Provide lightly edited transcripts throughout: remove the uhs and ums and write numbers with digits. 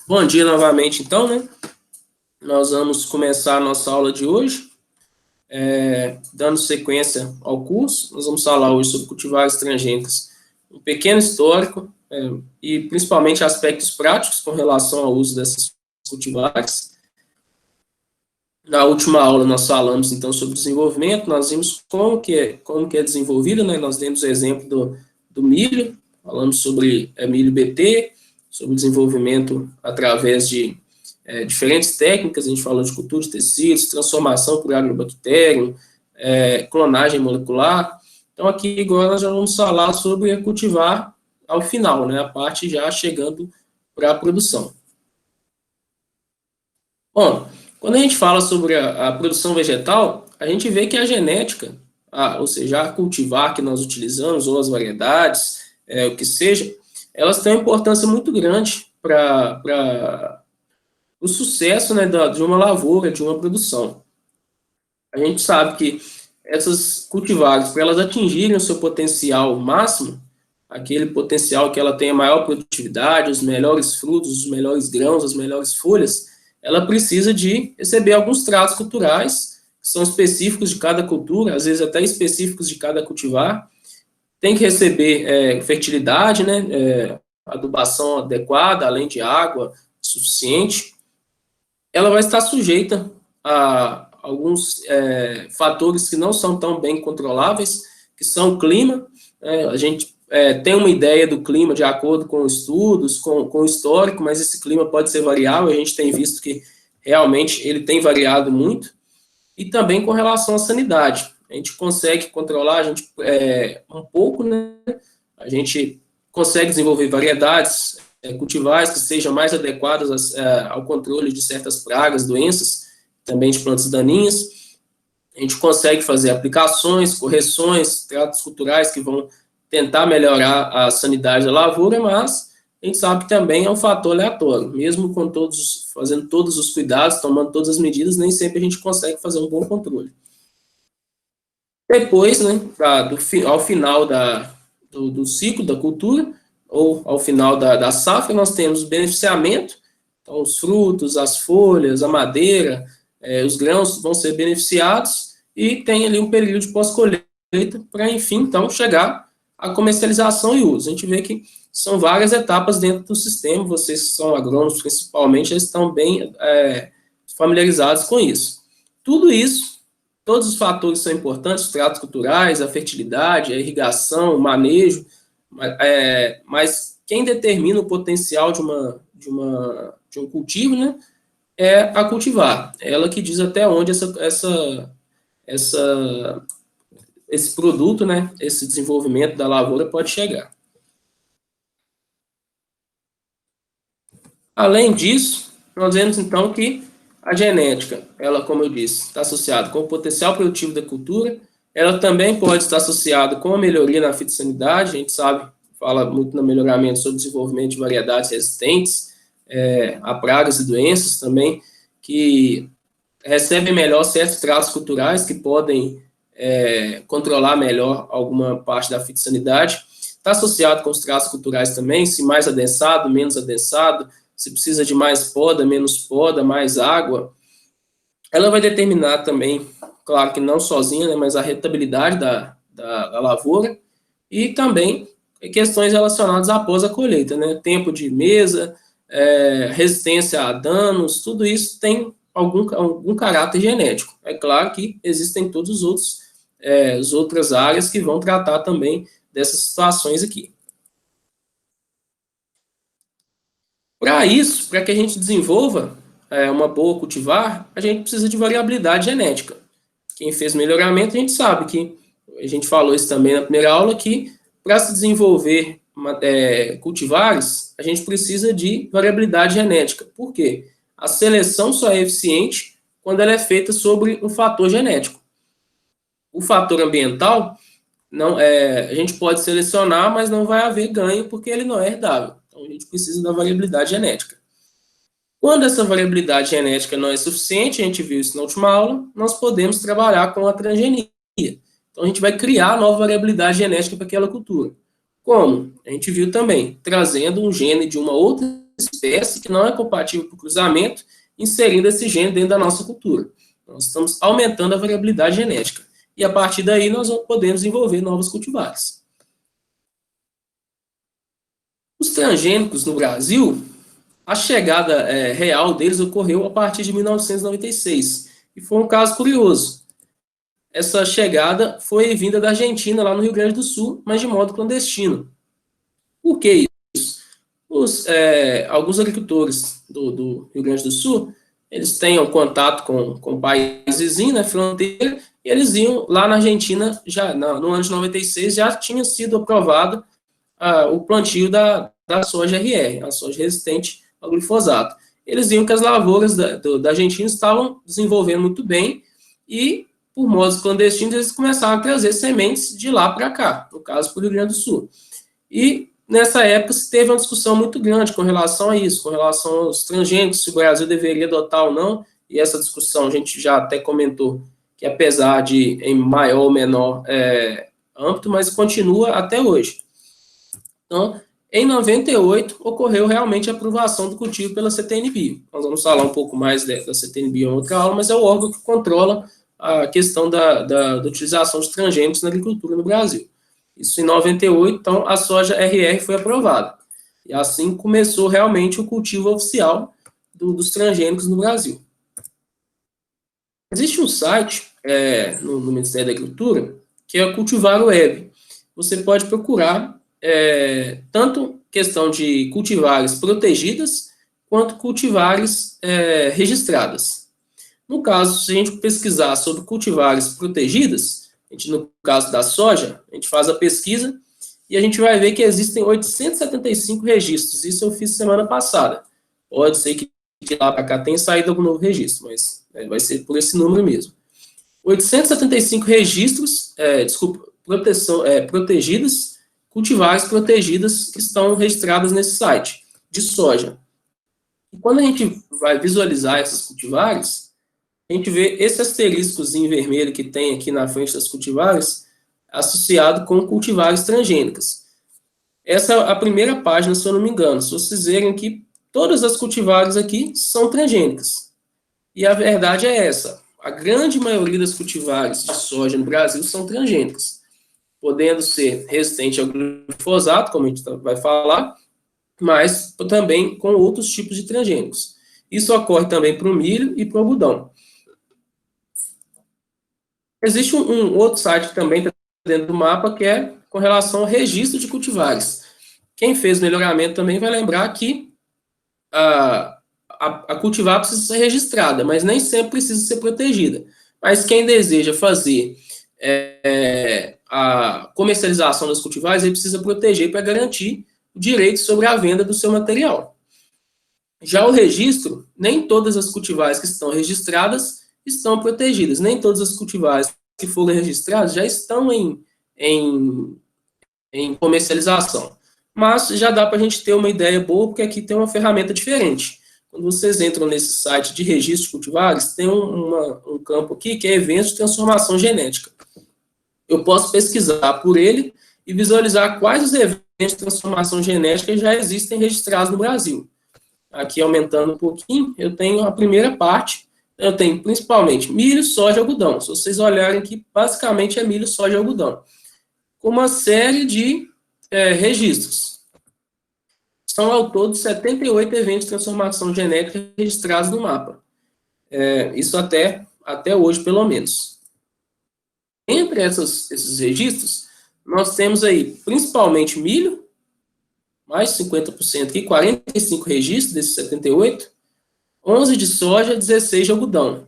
Bom dia novamente, então, né? Nós vamos começar a nossa aula de hoje, dando sequência ao curso. Nós vamos falar hoje sobre cultivares transgênicos, um pequeno histórico, e principalmente aspectos práticos com relação ao uso dessas cultivares. Na última aula nós falamos, então, sobre desenvolvimento, nós vimos como que é desenvolvido, né? Nós demos o exemplo do milho, falamos sobre milho BT, sobre desenvolvimento através de diferentes técnicas. A gente falou de cultura de tecidos, transformação por agrobactério, clonagem molecular. Então, aqui agora nós já vamos falar sobre cultivar ao final, né? A parte já chegando para a produção. Bom, quando a gente fala sobre a produção vegetal, a gente vê que a genética, ou seja, a cultivar que nós utilizamos, ou as variedades, o que seja, elas têm uma importância muito grande para o sucesso, né, de uma lavoura, de uma produção. A gente sabe que essas cultivares, para elas atingirem o seu potencial máximo, aquele potencial que ela tem a maior produtividade, os melhores frutos, os melhores grãos, as melhores folhas, ela precisa de receber alguns tratos culturais, que são específicos de cada cultura, às vezes até específicos de cada cultivar. Tem que receber fertilidade, né, adubação adequada, além de água suficiente. Ela vai estar sujeita a alguns fatores que não são tão bem controláveis, que são o clima. A gente tem uma ideia do clima de acordo com estudos, com o histórico, mas esse clima pode ser variável. A gente tem visto que realmente ele tem variado muito. E também com relação à sanidade. A gente consegue controlar um pouco, né? A gente consegue desenvolver variedades cultivares que sejam mais adequadas ao controle de certas pragas, doenças, também de plantas daninhas. A gente consegue fazer aplicações, correções, tratos culturais que vão tentar melhorar a sanidade da lavoura, mas a gente sabe que também é um fator aleatório. Mesmo com fazendo todos os cuidados, tomando todas as medidas, nem sempre a gente consegue fazer um bom controle. Depois, né, ao final do ciclo da cultura, ou ao final da safra, nós temos o beneficiamento. Então, os frutos, as folhas, a madeira, os grãos vão ser beneficiados, e tem ali um período de pós-colheita para, enfim, então, chegar à comercialização e uso. A gente vê que são várias etapas dentro do sistema. Vocês que são agrônomos, principalmente, já estão bem familiarizados com isso. Tudo isso, todos os fatores são importantes, os tratos culturais, a fertilidade, a irrigação, o manejo, mas quem determina o potencial de um cultivo, né, é a cultivar. É ela que diz até onde esse produto, né, esse desenvolvimento da lavoura pode chegar. Além disso, nós vemos então que a genética, ela, como eu disse, está associada com o potencial produtivo da cultura. Ela também pode estar associada com a melhoria na fitossanidade. A gente sabe, fala muito no melhoramento sobre o desenvolvimento de variedades resistentes a pragas e doenças também, que recebem melhor certos tratos culturais que podem controlar melhor alguma parte da fitossanidade. Está associado com os tratos culturais também, se mais adensado, menos adensado, se precisa de mais poda, menos poda, mais água. Ela vai determinar também, claro que não sozinha, né, mas a rentabilidade da lavoura, e também questões relacionadas após a colheita, né, tempo de mesa, resistência a danos, tudo isso tem algum caráter genético. É claro que existem todos as outras áreas que vão tratar também dessas situações aqui. Para isso, para que a gente desenvolva uma boa cultivar, a gente precisa de variabilidade genética. Quem fez melhoramento, a gente sabe que, a gente falou isso também na primeira aula, que para se desenvolver cultivares, a gente precisa de variabilidade genética. Por quê? A seleção só é eficiente quando ela é feita sobre um fator genético. O fator ambiental, a gente pode selecionar, mas não vai haver ganho, porque ele não é herdável. Então, a gente precisa da variabilidade genética. Quando essa variabilidade genética não é suficiente, a gente viu isso na última aula, nós podemos trabalhar com a transgenia. Então, a gente vai criar nova variabilidade genética para aquela cultura. Como? A gente viu também, trazendo um gene de uma outra espécie que não é compatível com o cruzamento, inserindo esse gene dentro da nossa cultura. Nós estamos aumentando a variabilidade genética. E a partir daí nós podemos desenvolver novos cultivares. Os transgênicos no Brasil, a chegada real deles ocorreu a partir de 1996. E foi um caso curioso. Essa chegada foi vinda da Argentina, lá no Rio Grande do Sul, mas de modo clandestino. Por que isso? Alguns agricultores do Rio Grande do Sul, eles têm um contato com o país vizinho, né, fronteira, e eles iam lá na Argentina, já no ano de 96, já tinha sido aprovado o plantio da soja RR, a soja resistente ao glifosato. Eles viam que as lavouras da Argentina estavam desenvolvendo muito bem e, por modos clandestinos, eles começaram a trazer sementes de lá para cá, no caso, para o Rio Grande do Sul. E, nessa época, se teve uma discussão muito grande com relação a isso, com relação aos transgênicos, se o Brasil deveria adotar ou não, e essa discussão a gente já até comentou que, apesar de em maior ou menor âmbito, mas continua até hoje. Então, em 98, ocorreu realmente a aprovação do cultivo pela CTN-Bio. Nós vamos falar um pouco mais da CTN-Bio em outra aula, mas é o órgão que controla a questão da utilização de transgênicos na agricultura no Brasil. Isso em 98, então a soja RR foi aprovada. E assim começou realmente o cultivo oficial dos transgênicos no Brasil. Existe um site no Ministério da Agricultura que é a Cultivar Web. Você pode procurar tanto questão de cultivares protegidas quanto cultivares registradas. No caso, se a gente pesquisar sobre cultivares protegidas, no caso da soja, a gente faz a pesquisa e a gente vai ver que existem 875 registros. Isso eu fiz semana passada. Pode ser que de lá para cá tenha saído algum novo registro, mas vai ser por esse número mesmo. 875 registros, protegidas, cultivares protegidas que estão registradas nesse site de soja. E quando a gente vai visualizar essas cultivares, a gente vê esse asteriscozinho vermelho que tem aqui na frente das cultivares associado com cultivares transgênicas. Essa é a primeira página, se eu não me engano. Se vocês verem aqui, todas as cultivares aqui são transgênicas. E a verdade é essa. A grande maioria das cultivares de soja no Brasil são transgênicas, podendo ser resistente ao glifosato, como a gente vai falar, mas também com outros tipos de transgênicos. Isso ocorre também para o milho e para o algodão. Existe um outro site que também está dentro do mapa, que é com relação ao registro de cultivares. Quem fez melhoramento também vai lembrar que a cultivar precisa ser registrada, mas nem sempre precisa ser protegida. Mas quem deseja fazer a comercialização das cultivares, ele precisa proteger para garantir o direito sobre a venda do seu material. Já o registro, nem todas as cultivares que estão registradas estão protegidas. Nem todas as cultivares que foram registradas já estão em comercialização. Mas já dá para a gente ter uma ideia boa, porque aqui tem uma ferramenta diferente. Quando vocês entram nesse site de registro de cultivares, tem um campo aqui que é eventos de transformação genética. Eu posso pesquisar por ele e visualizar quais os eventos de transformação genética já existem registrados no Brasil. Aqui, aumentando um pouquinho, eu tenho a primeira parte. Eu tenho principalmente milho, soja e algodão. Se vocês olharem aqui, basicamente é milho, soja e algodão. Com uma série de registros. São, ao todo, 78 eventos de transformação genética registrados no mapa. Isso até hoje, pelo menos. Entre esses registros, nós temos aí, principalmente milho, mais 50% aqui, 45 registros desses 78, 11 de soja, 16 de algodão.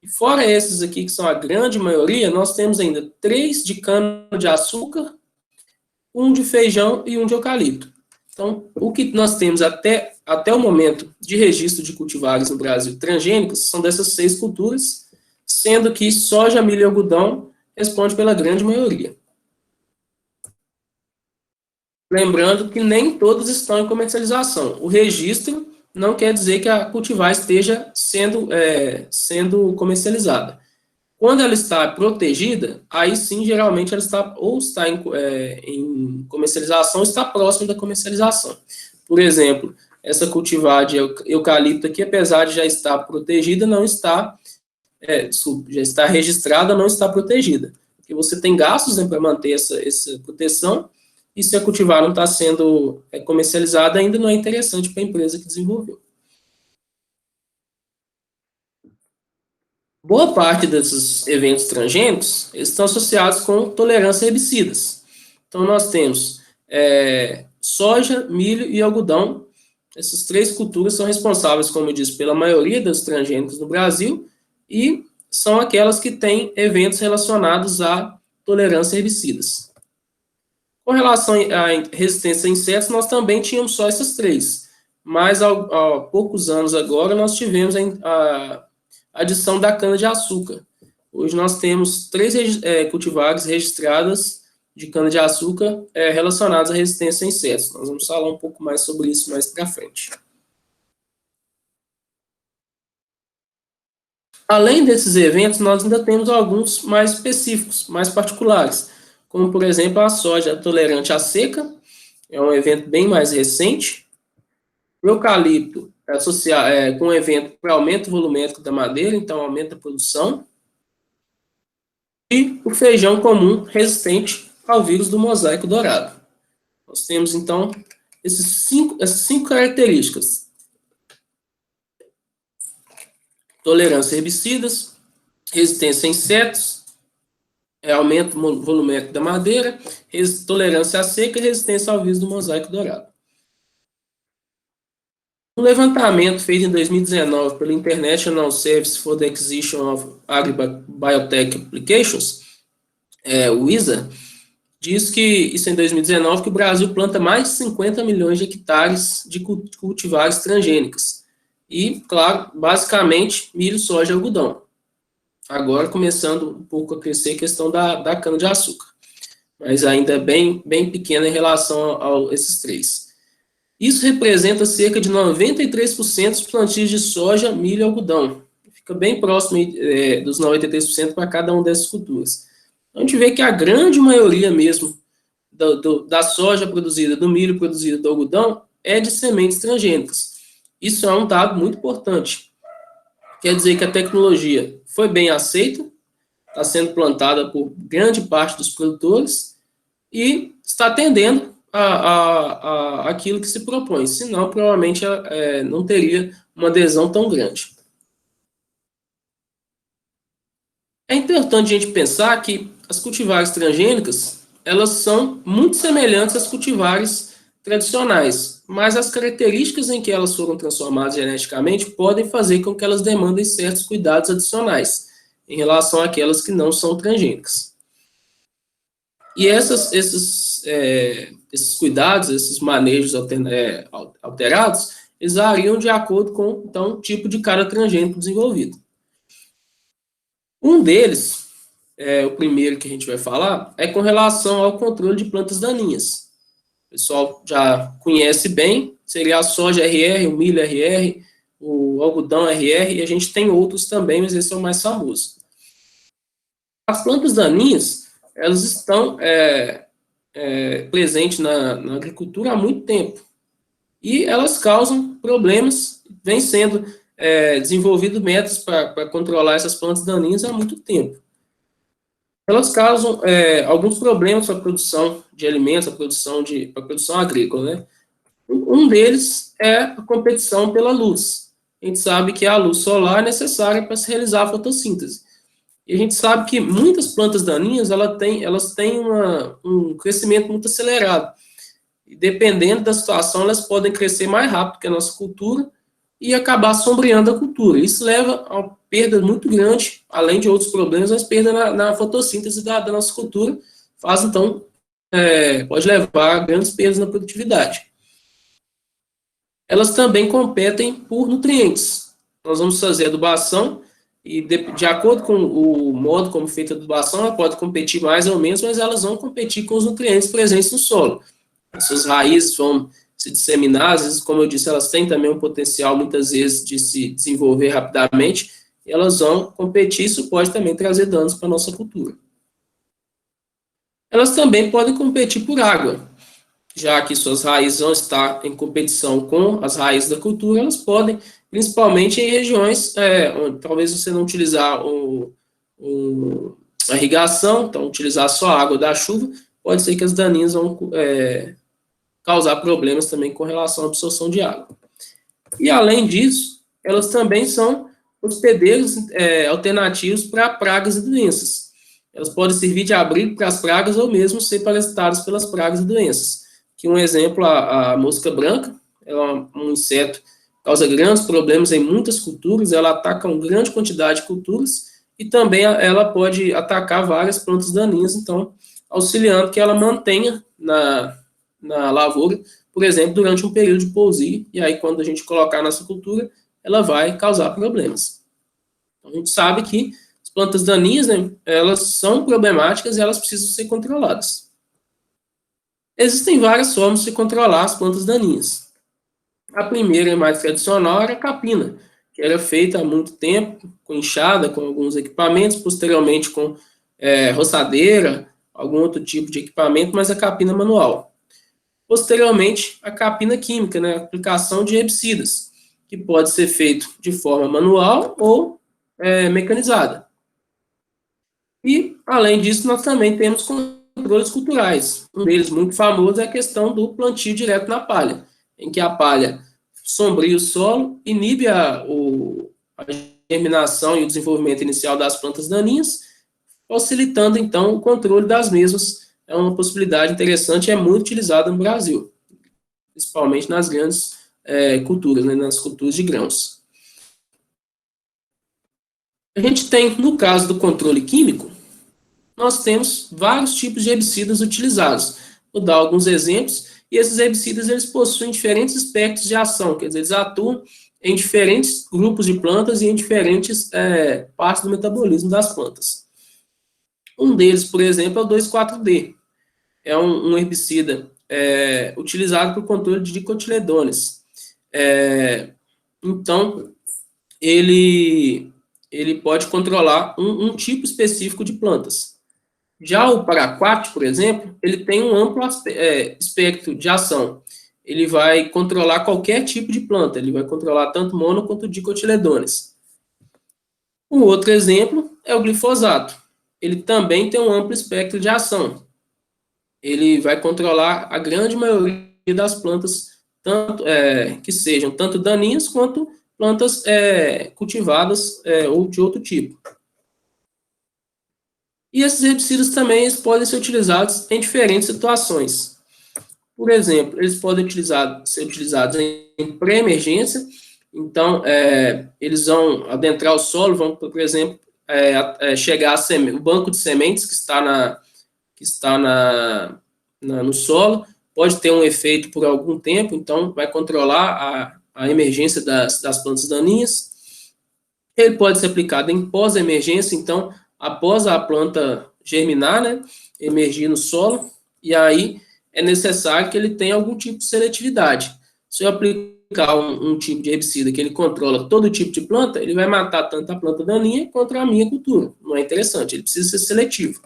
E fora esses aqui, que são a grande maioria, nós temos ainda 3 de cana-de-açúcar, 1 de feijão e 1 de eucalipto. Então, o que nós temos até o momento de registro de cultivares no Brasil transgênicos são dessas 6 culturas, sendo que soja, milho e algodão responde pela grande maioria. Lembrando que nem todos estão em comercialização. O registro não quer dizer que a cultivar esteja sendo comercializada. Quando ela está protegida, aí sim, geralmente, ela está em comercialização ou está próxima da comercialização. Por exemplo, essa cultivar de eucalipto aqui, apesar de já estar protegida, não está, desculpa, já está registrada, não está protegida. Porque você tem gastos, né, para manter essa proteção, e se a cultivar não está sendo comercializada, ainda não é interessante para a empresa que desenvolveu. Boa parte desses eventos transgênicos eles estão associados com tolerância a herbicidas. Então, nós temos soja, milho e algodão. Essas três culturas são responsáveis, como eu disse, pela maioria dos transgênicos no Brasil e são aquelas que têm eventos relacionados à tolerância a herbicidas. Com relação à resistência a insetos, nós também tínhamos só essas três, mas há poucos anos agora nós tivemos a adição da cana-de-açúcar. Hoje nós temos 3 cultivares registradas de cana-de-açúcar relacionadas à resistência a insetos. Nós vamos falar um pouco mais sobre isso mais para frente. Além desses eventos, nós ainda temos alguns mais específicos, mais particulares, como, por exemplo, a soja tolerante à seca, é um evento bem mais recente. O eucalipto associado com um evento para aumento volumétrico da madeira, então aumenta a produção. E o feijão comum resistente ao vírus do mosaico dourado. Nós temos, então, essas cinco características. Tolerância a herbicidas, resistência a insetos, aumento volumétrico da madeira, tolerância à seca e resistência ao vírus do mosaico dourado. Um levantamento feito em 2019 pelo International Service for the Acquisition of Agri-Biotech Applications, o ISA, diz que, isso em 2019, que o Brasil planta mais de 50 milhões de hectares de cultivares transgênicos. E, claro, basicamente, milho, soja e algodão. Agora começando um pouco a crescer a questão da cana-de-açúcar. Mas ainda é bem pequena em relação a esses três. Isso representa cerca de 93% dos plantios de soja, milho e algodão. Fica bem próximo dos 93% para cada uma dessas culturas. Então, a gente vê que a grande maioria mesmo da soja produzida, do milho produzido, do algodão, é de sementes transgênicas. Isso é um dado muito importante. Quer dizer que a tecnologia foi bem aceita, está sendo plantada por grande parte dos produtores e está atendendo aquilo que se propõe. Senão, provavelmente, não teria uma adesão tão grande. É importante a gente pensar que as cultivares transgênicas, elas são muito semelhantes às cultivares tradicionais, mas as características em que elas foram transformadas geneticamente podem fazer com que elas demandem certos cuidados adicionais em relação àquelas que não são transgênicas. E esses cuidados, esses manejos alterados, eles variam de acordo com, então, o tipo de cada transgênico desenvolvido. Um deles, o primeiro que a gente vai falar, é com relação ao controle de plantas daninhas. O pessoal já conhece bem, seria a soja RR, o milho RR, o algodão RR, e a gente tem outros também, mas esse é o mais famoso. As plantas daninhas, elas estão presentes na agricultura há muito tempo. E elas causam problemas, vem sendo desenvolvido métodos para controlar essas plantas daninhas há muito tempo. Elas causam alguns problemas para a produção de alimentos, para a produção agrícola, né? Um deles é a competição pela luz. A gente sabe que a luz solar é necessária para se realizar a fotossíntese. E a gente sabe que muitas plantas daninhas elas têm um crescimento muito acelerado. E dependendo da situação, elas podem crescer mais rápido que a nossa cultura e acabar sombreando a cultura. Isso leva a uma perda muito grande, além de outros problemas, mas perda na fotossíntese da nossa cultura faz, então, pode levar a grandes perdas na produtividade. Elas também competem por nutrientes. Nós vamos fazer adubação e, de acordo com o modo como feita a adubação, ela pode competir mais ou menos, mas elas vão competir com os nutrientes presentes no solo. As suas raízes vão se disseminar, às vezes, como eu disse, elas têm também um potencial, muitas vezes, de se desenvolver rapidamente, e elas vão competir, isso pode também trazer danos para a nossa cultura. Elas também podem competir por água. já que suas raízes vão estar em competição com as raízes da cultura, elas podem, principalmente em regiões onde talvez você não utilizar a irrigação, então utilizar só a água da chuva, pode ser que as daninhas vão causar problemas também com relação à absorção de água. E além disso, elas também são hospedeiros alternativos para pragas e doenças. Elas podem servir de abrigo para as pragas ou mesmo ser parasitadas pelas pragas e doenças. Que um exemplo, a mosca branca, ela é um inseto que causa grandes problemas em muitas culturas, ela ataca uma grande quantidade de culturas e também ela pode atacar várias plantas daninhas, então auxiliando que ela mantenha na lavoura, por exemplo, durante um período de pousio, e aí quando a gente colocar nessa cultura, ela vai causar problemas. Então, a gente sabe que as plantas daninhas, né, elas são problemáticas e elas precisam ser controladas. Existem várias formas de controlar as plantas daninhas. A primeira e mais tradicional era a capina, que era feita há muito tempo, com enxada, com alguns equipamentos, posteriormente com roçadeira, algum outro tipo de equipamento, mas a capina manual. Posteriormente, a capina química, né, a aplicação de herbicidas, que pode ser feito de forma manual ou mecanizada. E, além disso, nós também temos controles culturais. Um deles muito famoso é a questão do plantio direto na palha, em que a palha sombria o solo, inibe a germinação e o desenvolvimento inicial das plantas daninhas, facilitando, então, o controle das mesmas. É uma possibilidade interessante e é muito utilizada no Brasil, principalmente nas grandes culturas, né, nas culturas de grãos. A gente tem, no caso do controle químico, nós temos vários tipos de herbicidas utilizados. Vou dar alguns exemplos, e esses herbicidas eles possuem diferentes espectros de ação, quer dizer, eles atuam em diferentes grupos de plantas e em diferentes partes do metabolismo das plantas. Um deles, por exemplo, é o 2,4-D. É um herbicida utilizado para o controle de dicotiledones. Então, ele pode controlar um tipo específico de plantas. Já o paraquat, por exemplo, ele tem um amplo espectro de ação. Ele vai controlar qualquer tipo de planta, ele vai controlar tanto mono quanto dicotiledones. Um outro exemplo é o glifosato. Ele também tem um amplo espectro de ação. Ele vai controlar a grande maioria das plantas, tanto que sejam tanto daninhas quanto plantas cultivadas ou de outro tipo. E esses herbicidas também eles podem ser utilizados em diferentes situações. Por exemplo, eles podem ser utilizados em pré-emergência, então eles vão adentrar o solo, vão, por exemplo, chegar o banco de sementes que está no solo, pode ter um efeito por algum tempo, então vai controlar a emergência das plantas daninhas. Ele pode ser aplicado em pós-emergência, então, após a planta germinar, né, emergir no solo, e aí é necessário que ele tenha algum tipo de seletividade. Se eu aplicar um tipo de herbicida que ele controla todo tipo de planta, ele vai matar tanto a planta daninha quanto a minha cultura. Não é interessante, ele precisa ser seletivo.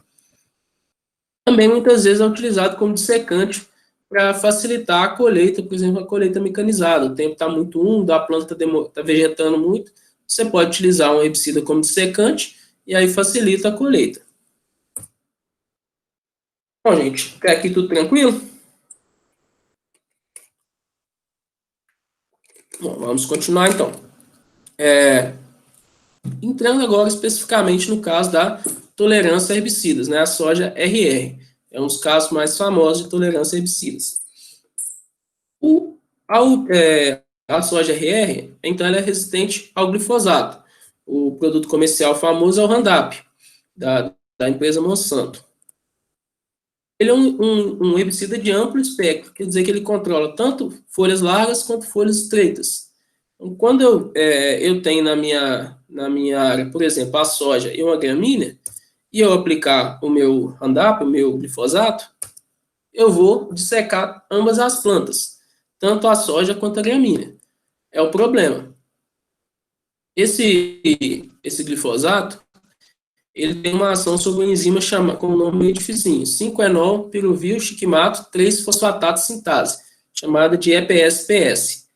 Também muitas vezes é utilizado como dissecante para facilitar a colheita, por exemplo, a colheita mecanizada. O tempo está muito úmido, a planta está vegetando muito, você pode utilizar um herbicida como dissecante e aí facilita a colheita. Bom, gente, até aqui tudo tranquilo? Bom, vamos continuar então. Entrando agora especificamente no caso da tolerância a herbicidas, né? A soja RR. É um dos casos mais famosos de tolerância a herbicidas. A soja RR, então, ela é resistente ao glifosato. O produto comercial famoso é o Roundup, da empresa Monsanto. Ele é um herbicida de amplo espectro, quer dizer que ele controla tanto folhas largas quanto folhas estreitas. Então, quando eu tenho na minha área, por exemplo, a soja e uma gramínea, e eu aplicar o meu Roundup, o meu glifosato, eu vou dissecar ambas as plantas, tanto a soja quanto a gramínea. É o problema. Esse glifosato, ele tem uma ação sobre uma enzima com o nome meio dificinho, 5-enol, piruvil, chiquimato, 3-fosfatato sintase, chamada de EPS-PS.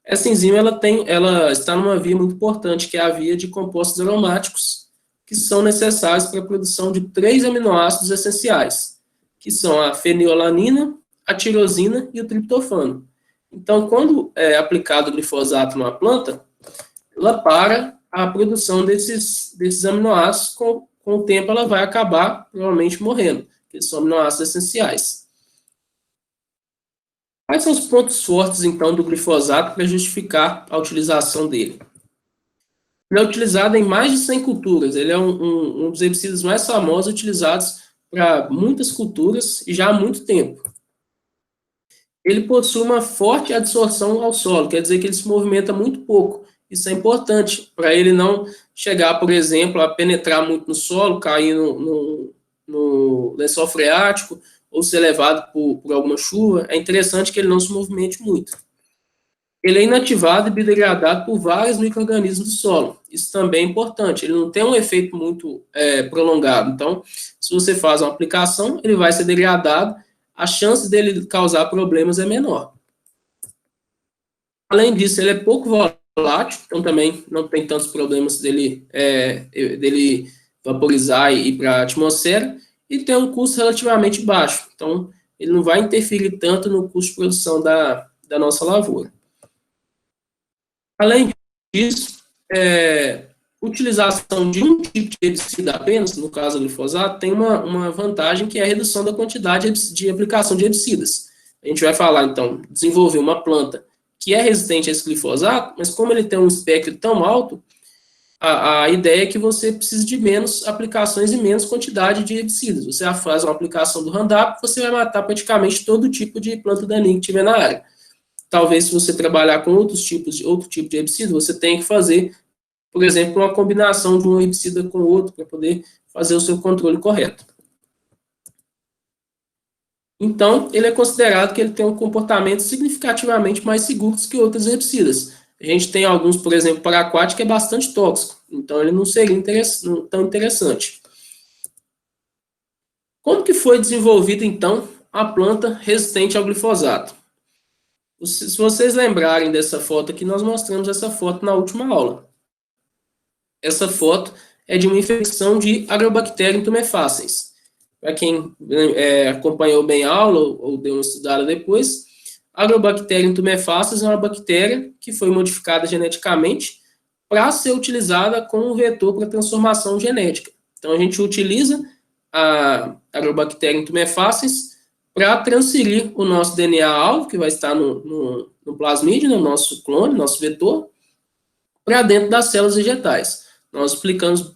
Essa enzima ela está numa via muito importante, que é a via de compostos aromáticos, que são necessários para a produção de 3 aminoácidos essenciais, que são a fenilalanina, a tirosina e o triptofano. Então, quando é aplicado o glifosato numa planta, ela para a produção desses aminoácidos, com o tempo ela vai acabar provavelmente morrendo, porque são aminoácidos essenciais. Quais são os pontos fortes, então, do glifosato para justificar a utilização dele? Ele é utilizado em mais de 100 culturas, ele é um dos herbicidas mais famosos utilizados para muitas culturas e já há muito tempo. Ele possui uma forte adsorção ao solo, quer dizer que ele se movimenta muito pouco. Isso é importante para ele não chegar, por exemplo, a penetrar muito no solo, cair no lençol freático ou ser levado por alguma chuva. É interessante que ele não se movimente muito. Ele é inativado e biodegradado por vários micro-organismos do solo. Isso também é importante. Ele não tem um efeito muito prolongado. Então, se você faz uma aplicação, ele vai ser degradado, a chance dele causar problemas é menor. Além disso, ele é pouco volátil, então também não tem tantos problemas dele vaporizar e ir para a atmosfera, e tem um custo relativamente baixo. Então, ele não vai interferir tanto no custo de produção da nossa lavoura. Além disso, utilização de um tipo de herbicida apenas, no caso do glifosato, tem uma vantagem que é a redução da quantidade de aplicação de herbicidas. A gente vai falar, então, desenvolver uma planta que é resistente a esse glifosato, mas como ele tem um espectro tão alto, a ideia é que você precise de menos aplicações e menos quantidade de herbicidas. Você faz uma aplicação do Roundup, você vai matar praticamente todo tipo de planta daninha que tiver na área. Talvez, se você trabalhar com outro tipo de herbicida, você tenha que fazer, por exemplo, uma combinação de um herbicida com outro para poder fazer o seu controle correto. Então, ele é considerado que ele tem um comportamento significativamente mais seguro que outros herbicidas. A gente tem alguns, por exemplo, paraquat, que é bastante tóxico. Então, ele não seria tão interessante. Como que foi desenvolvida, então, a planta resistente ao glifosato? Se vocês lembrarem dessa foto aqui, nós mostramos essa foto na última aula. Essa foto é de uma infecção de Agrobacterium tumefaciens. Para quem acompanhou bem a aula ou deu uma estudada depois, Agrobacterium tumefaciens é uma bactéria que foi modificada geneticamente para ser utilizada como um vetor para transformação genética. Então, a gente utiliza a Agrobacterium tumefaciens para transferir o nosso DNA-alvo, que vai estar no plasmídio, no nosso clone, nosso vetor, para dentro das células vegetais. Nós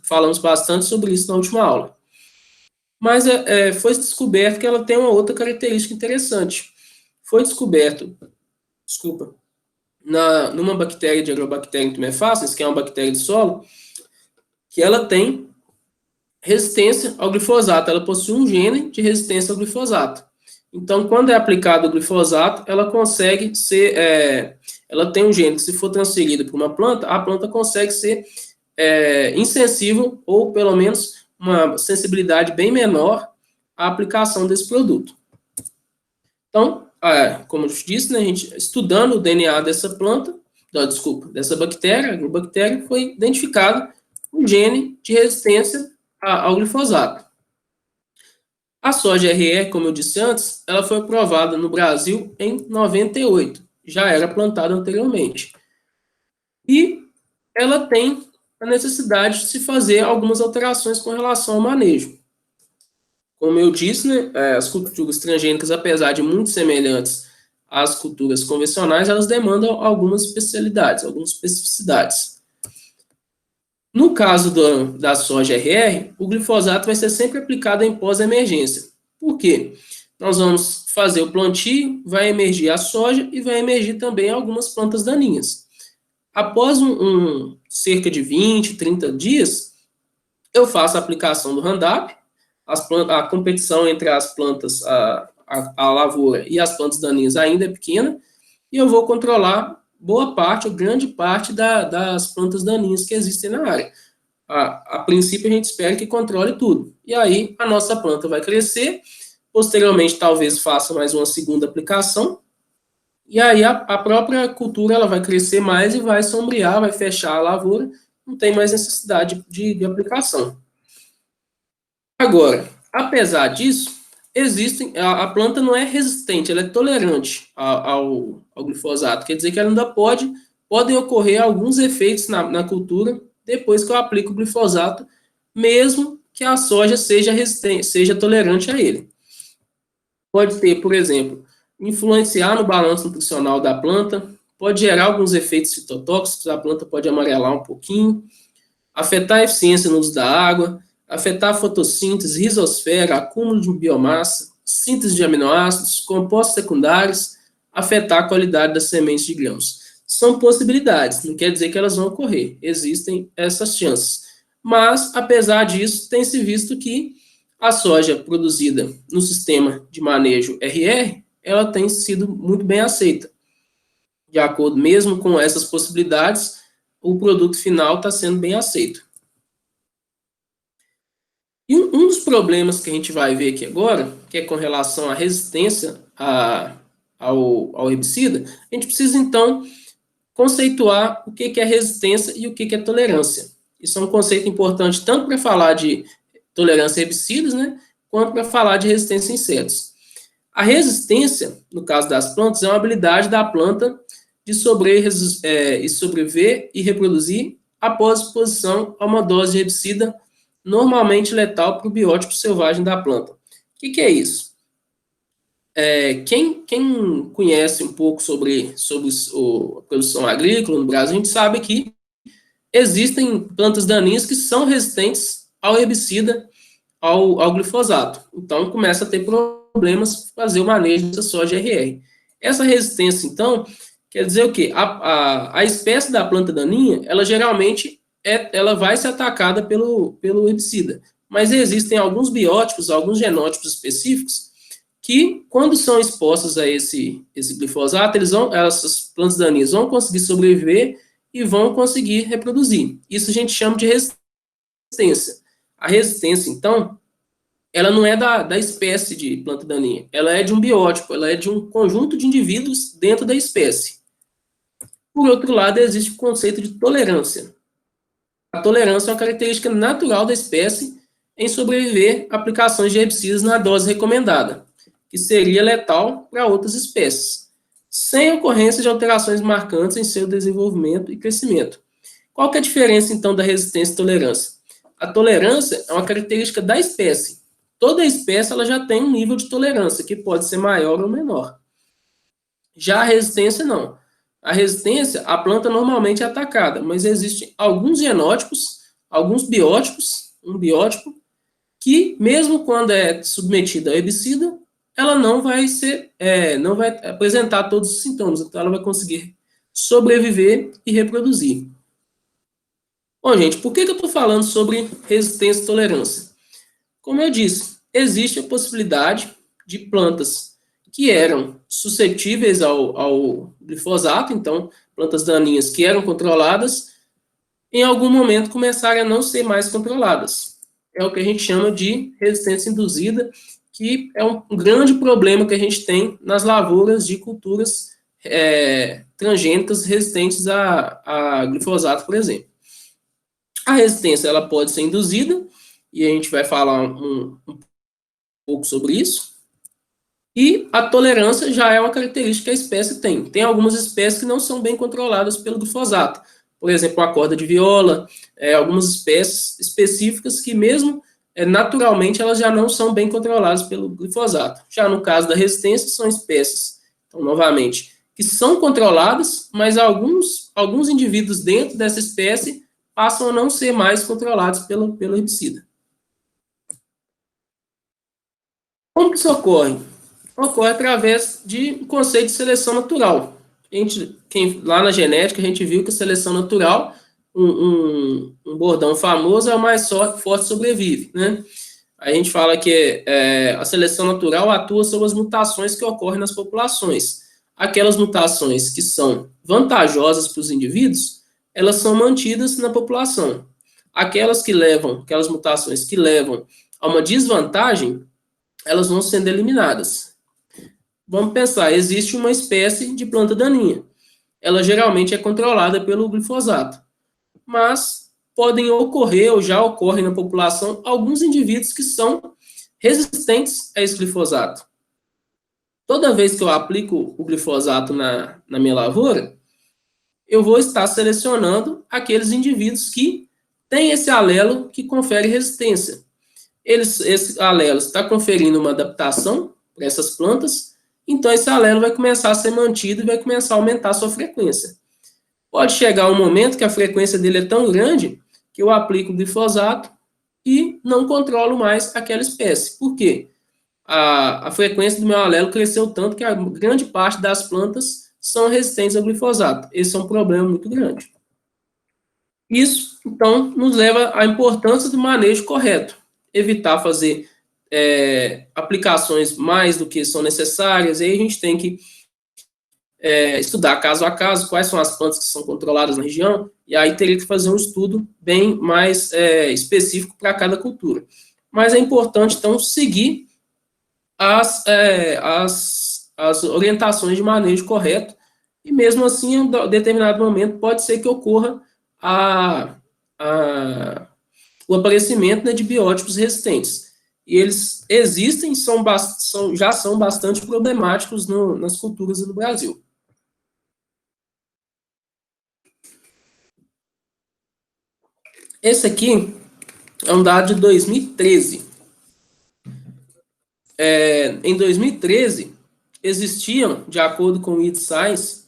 falamos bastante sobre isso na última aula. Mas foi descoberto que ela tem uma outra característica interessante. Foi descoberto, numa bactéria de Agrobacterium tumefaciens, que é uma bactéria de solo, que ela tem resistência ao glifosato. Ela possui um gene de resistência ao glifosato. Então, quando é aplicado o glifosato, ela consegue ser... ela tem um gene que, se for transferido para uma planta, a planta consegue ser insensível, ou pelo menos uma sensibilidade bem menor à aplicação desse produto. Então, como eu disse, né, a gente, estudando o DNA dessa planta, dessa bactéria, agrobactéria, foi identificado um gene de resistência ao glifosato. A soja RR, como eu disse antes, ela foi aprovada no Brasil em 98, já era plantada anteriormente. E ela tem a necessidade de se fazer algumas alterações com relação ao manejo. Como eu disse, né, as culturas transgênicas, apesar de muito semelhantes às culturas convencionais, elas demandam algumas especialidades, algumas especificidades. No caso da soja RR, o glifosato vai ser sempre aplicado em pós-emergência. Por quê? Nós vamos fazer o plantio, vai emergir a soja e vai emergir também algumas plantas daninhas. Após cerca de 20, 30 dias, eu faço a aplicação do Roundup, a competição entre as plantas, a lavoura e as plantas daninhas ainda é pequena, e eu vou controlar boa parte, ou grande parte das plantas daninhas que existem na área. a princípio, a gente espera que controle tudo. E aí, a nossa planta vai crescer, posteriormente, talvez faça mais uma segunda aplicação, e aí a própria cultura ela vai crescer mais e vai sombrear, vai fechar a lavoura, não tem mais necessidade de aplicação. Agora, apesar disso, a planta não é resistente, ela é tolerante ao glifosato. Quer dizer que ela ainda podem ocorrer alguns efeitos na cultura depois que eu aplico o glifosato, mesmo que a soja seja resistente, seja tolerante a ele. Pode ter, por exemplo, influenciar no balanço nutricional da planta, pode gerar alguns efeitos fitotóxicos, a planta pode amarelar um pouquinho, afetar a eficiência no uso da água, afetar a fotossíntese, rizosfera, acúmulo de biomassa, síntese de aminoácidos, compostos secundários, afetar a qualidade das sementes de grãos. São possibilidades, não quer dizer que elas vão ocorrer, existem essas chances. Mas, apesar disso, tem se visto que a soja produzida no sistema de manejo RR, ela tem sido muito bem aceita. De acordo mesmo com essas possibilidades, o produto final está sendo bem aceito. E um dos problemas que a gente vai ver aqui agora, que é com relação à resistência ao herbicida, a gente precisa, então, conceituar o que é resistência e o que é tolerância. Isso é um conceito importante tanto para falar de tolerância a herbicidas, né, quanto para falar de resistência a insetos. A resistência, no caso das plantas, é uma habilidade da planta de sobreviver e reproduzir após exposição a uma dose de herbicida normalmente letal para o biótipo selvagem da planta. O que é isso? Quem conhece um pouco sobre a produção agrícola no Brasil, a gente sabe que existem plantas daninhas que são resistentes ao herbicida, ao glifosato. Então, começa a ter problemas fazer o manejo dessa soja RR. Essa resistência, então, quer dizer o quê? A espécie da planta daninha, ela geralmente ela vai ser atacada pelo herbicida. Mas existem alguns biótipos, alguns genótipos específicos, que, quando são expostos a esse glifosato, essas plantas daninhas vão conseguir sobreviver e vão conseguir reproduzir. Isso a gente chama de resistência. A resistência, então, ela não é da espécie de planta daninha, ela é de um biótipo, ela é de um conjunto de indivíduos dentro da espécie. Por outro lado, existe o conceito de tolerância. A tolerância é uma característica natural da espécie em sobreviver a aplicações de herbicidas na dose recomendada, que seria letal para outras espécies, sem ocorrência de alterações marcantes em seu desenvolvimento e crescimento. Qual que é a diferença, então, da resistência e tolerância? A tolerância é uma característica da espécie. Toda espécie ela já tem um nível de tolerância, que pode ser maior ou menor. Já a resistência, não. A resistência, a planta normalmente é atacada, mas existem alguns genótipos, alguns biótipos, um biótipo, que mesmo quando é submetida a herbicida, ela não vai apresentar todos os sintomas, então ela vai conseguir sobreviver e reproduzir. Bom, gente, por que eu estou falando sobre resistência e tolerância? Como eu disse, existe a possibilidade de plantas que eram suscetíveis ao glifosato, então, plantas daninhas que eram controladas, em algum momento começarem a não ser mais controladas. É o que a gente chama de resistência induzida, que é um grande problema que a gente tem nas lavouras de culturas transgênicas resistentes a glifosato, por exemplo. A resistência ela pode ser induzida, e a gente vai falar um pouco sobre isso. E a tolerância já é uma característica que a espécie tem. Tem algumas espécies que não são bem controladas pelo glifosato. Por exemplo, a corda de viola, algumas espécies específicas que mesmo naturalmente elas já não são bem controladas pelo glifosato. Já no caso da resistência, são espécies, então, novamente, que são controladas, mas alguns indivíduos dentro dessa espécie passam a não ser mais controlados pelo herbicida. Como que isso ocorre? Ocorre através de um conceito de seleção natural. Lá na genética, a gente viu que a seleção natural, um bordão famoso, é o mais forte sobrevive, né? A gente fala que a seleção natural atua sobre as mutações que ocorrem nas populações. Aquelas mutações que são vantajosas para os indivíduos, elas são mantidas na população. aquelas mutações que levam a uma desvantagem, elas vão sendo eliminadas. Vamos pensar, existe uma espécie de planta daninha. Ela geralmente é controlada pelo glifosato, mas podem ocorrer, ou já ocorrem na população, alguns indivíduos que são resistentes a esse glifosato. Toda vez que eu aplico o glifosato na minha lavoura, eu vou estar selecionando aqueles indivíduos que têm esse alelo que confere resistência. Esse alelo está conferindo uma adaptação para essas plantas, então esse alelo vai começar a ser mantido e vai começar a aumentar a sua frequência. Pode chegar um momento que a frequência dele é tão grande que eu aplico o glifosato e não controlo mais aquela espécie. Por quê? A frequência do meu alelo cresceu tanto que a grande parte das plantas são resistentes ao glifosato. Esse é um problema muito grande. Isso, então, nos leva à importância do manejo correto. Evitar fazer aplicações mais do que são necessárias, e aí a gente tem que estudar caso a caso quais são as plantas que são controladas na região, e aí teria que fazer um estudo bem mais específico para cada cultura. Mas é importante, então, seguir as orientações de manejo correto, e mesmo assim, em um determinado momento, pode ser que ocorra o aparecimento, né, de biótipos resistentes. E eles existem, já são bastante problemáticos nas culturas do Brasil. Esse aqui é um dado de 2013. Em 2013, existiam, de acordo com o IDScience,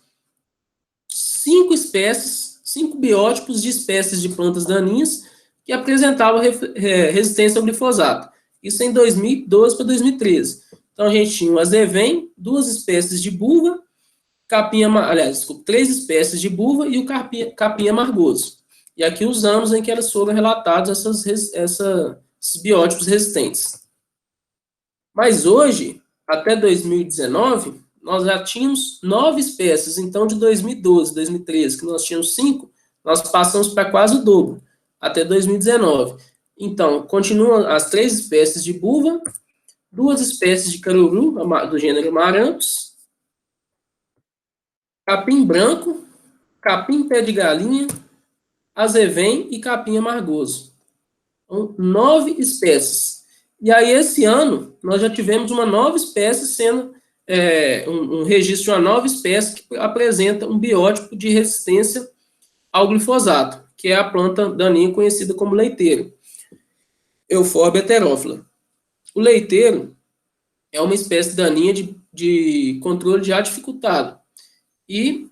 5 biótipos de espécies de plantas daninhas que apresentavam resistência ao glifosato. Isso em 2012 para 2013. Então, a gente tinha o azevém, 2 espécies de buva, três espécies de buva e o capim amargoso. E aqui os anos em que elas foram relatados esses biótipos resistentes. Mas hoje, até 2019, nós já tínhamos 9 espécies. Então, de 2012, 2013, que nós tínhamos 5, nós passamos para quase o dobro, até 2019. Então, continuam as 3 espécies de buva, 2 espécies de caruru, do gênero Amaranthus, capim branco, capim pé de galinha, azevém e capim amargoso. Então, 9 espécies. E aí, esse ano, nós já tivemos uma nova espécie sendo, um registro de uma nova espécie que apresenta um biótipo de resistência ao glifosato, que é a planta daninha conhecida como leiteiro, Euphorbia heterófila. O leiteiro é uma espécie daninha de controle de ar dificultado. E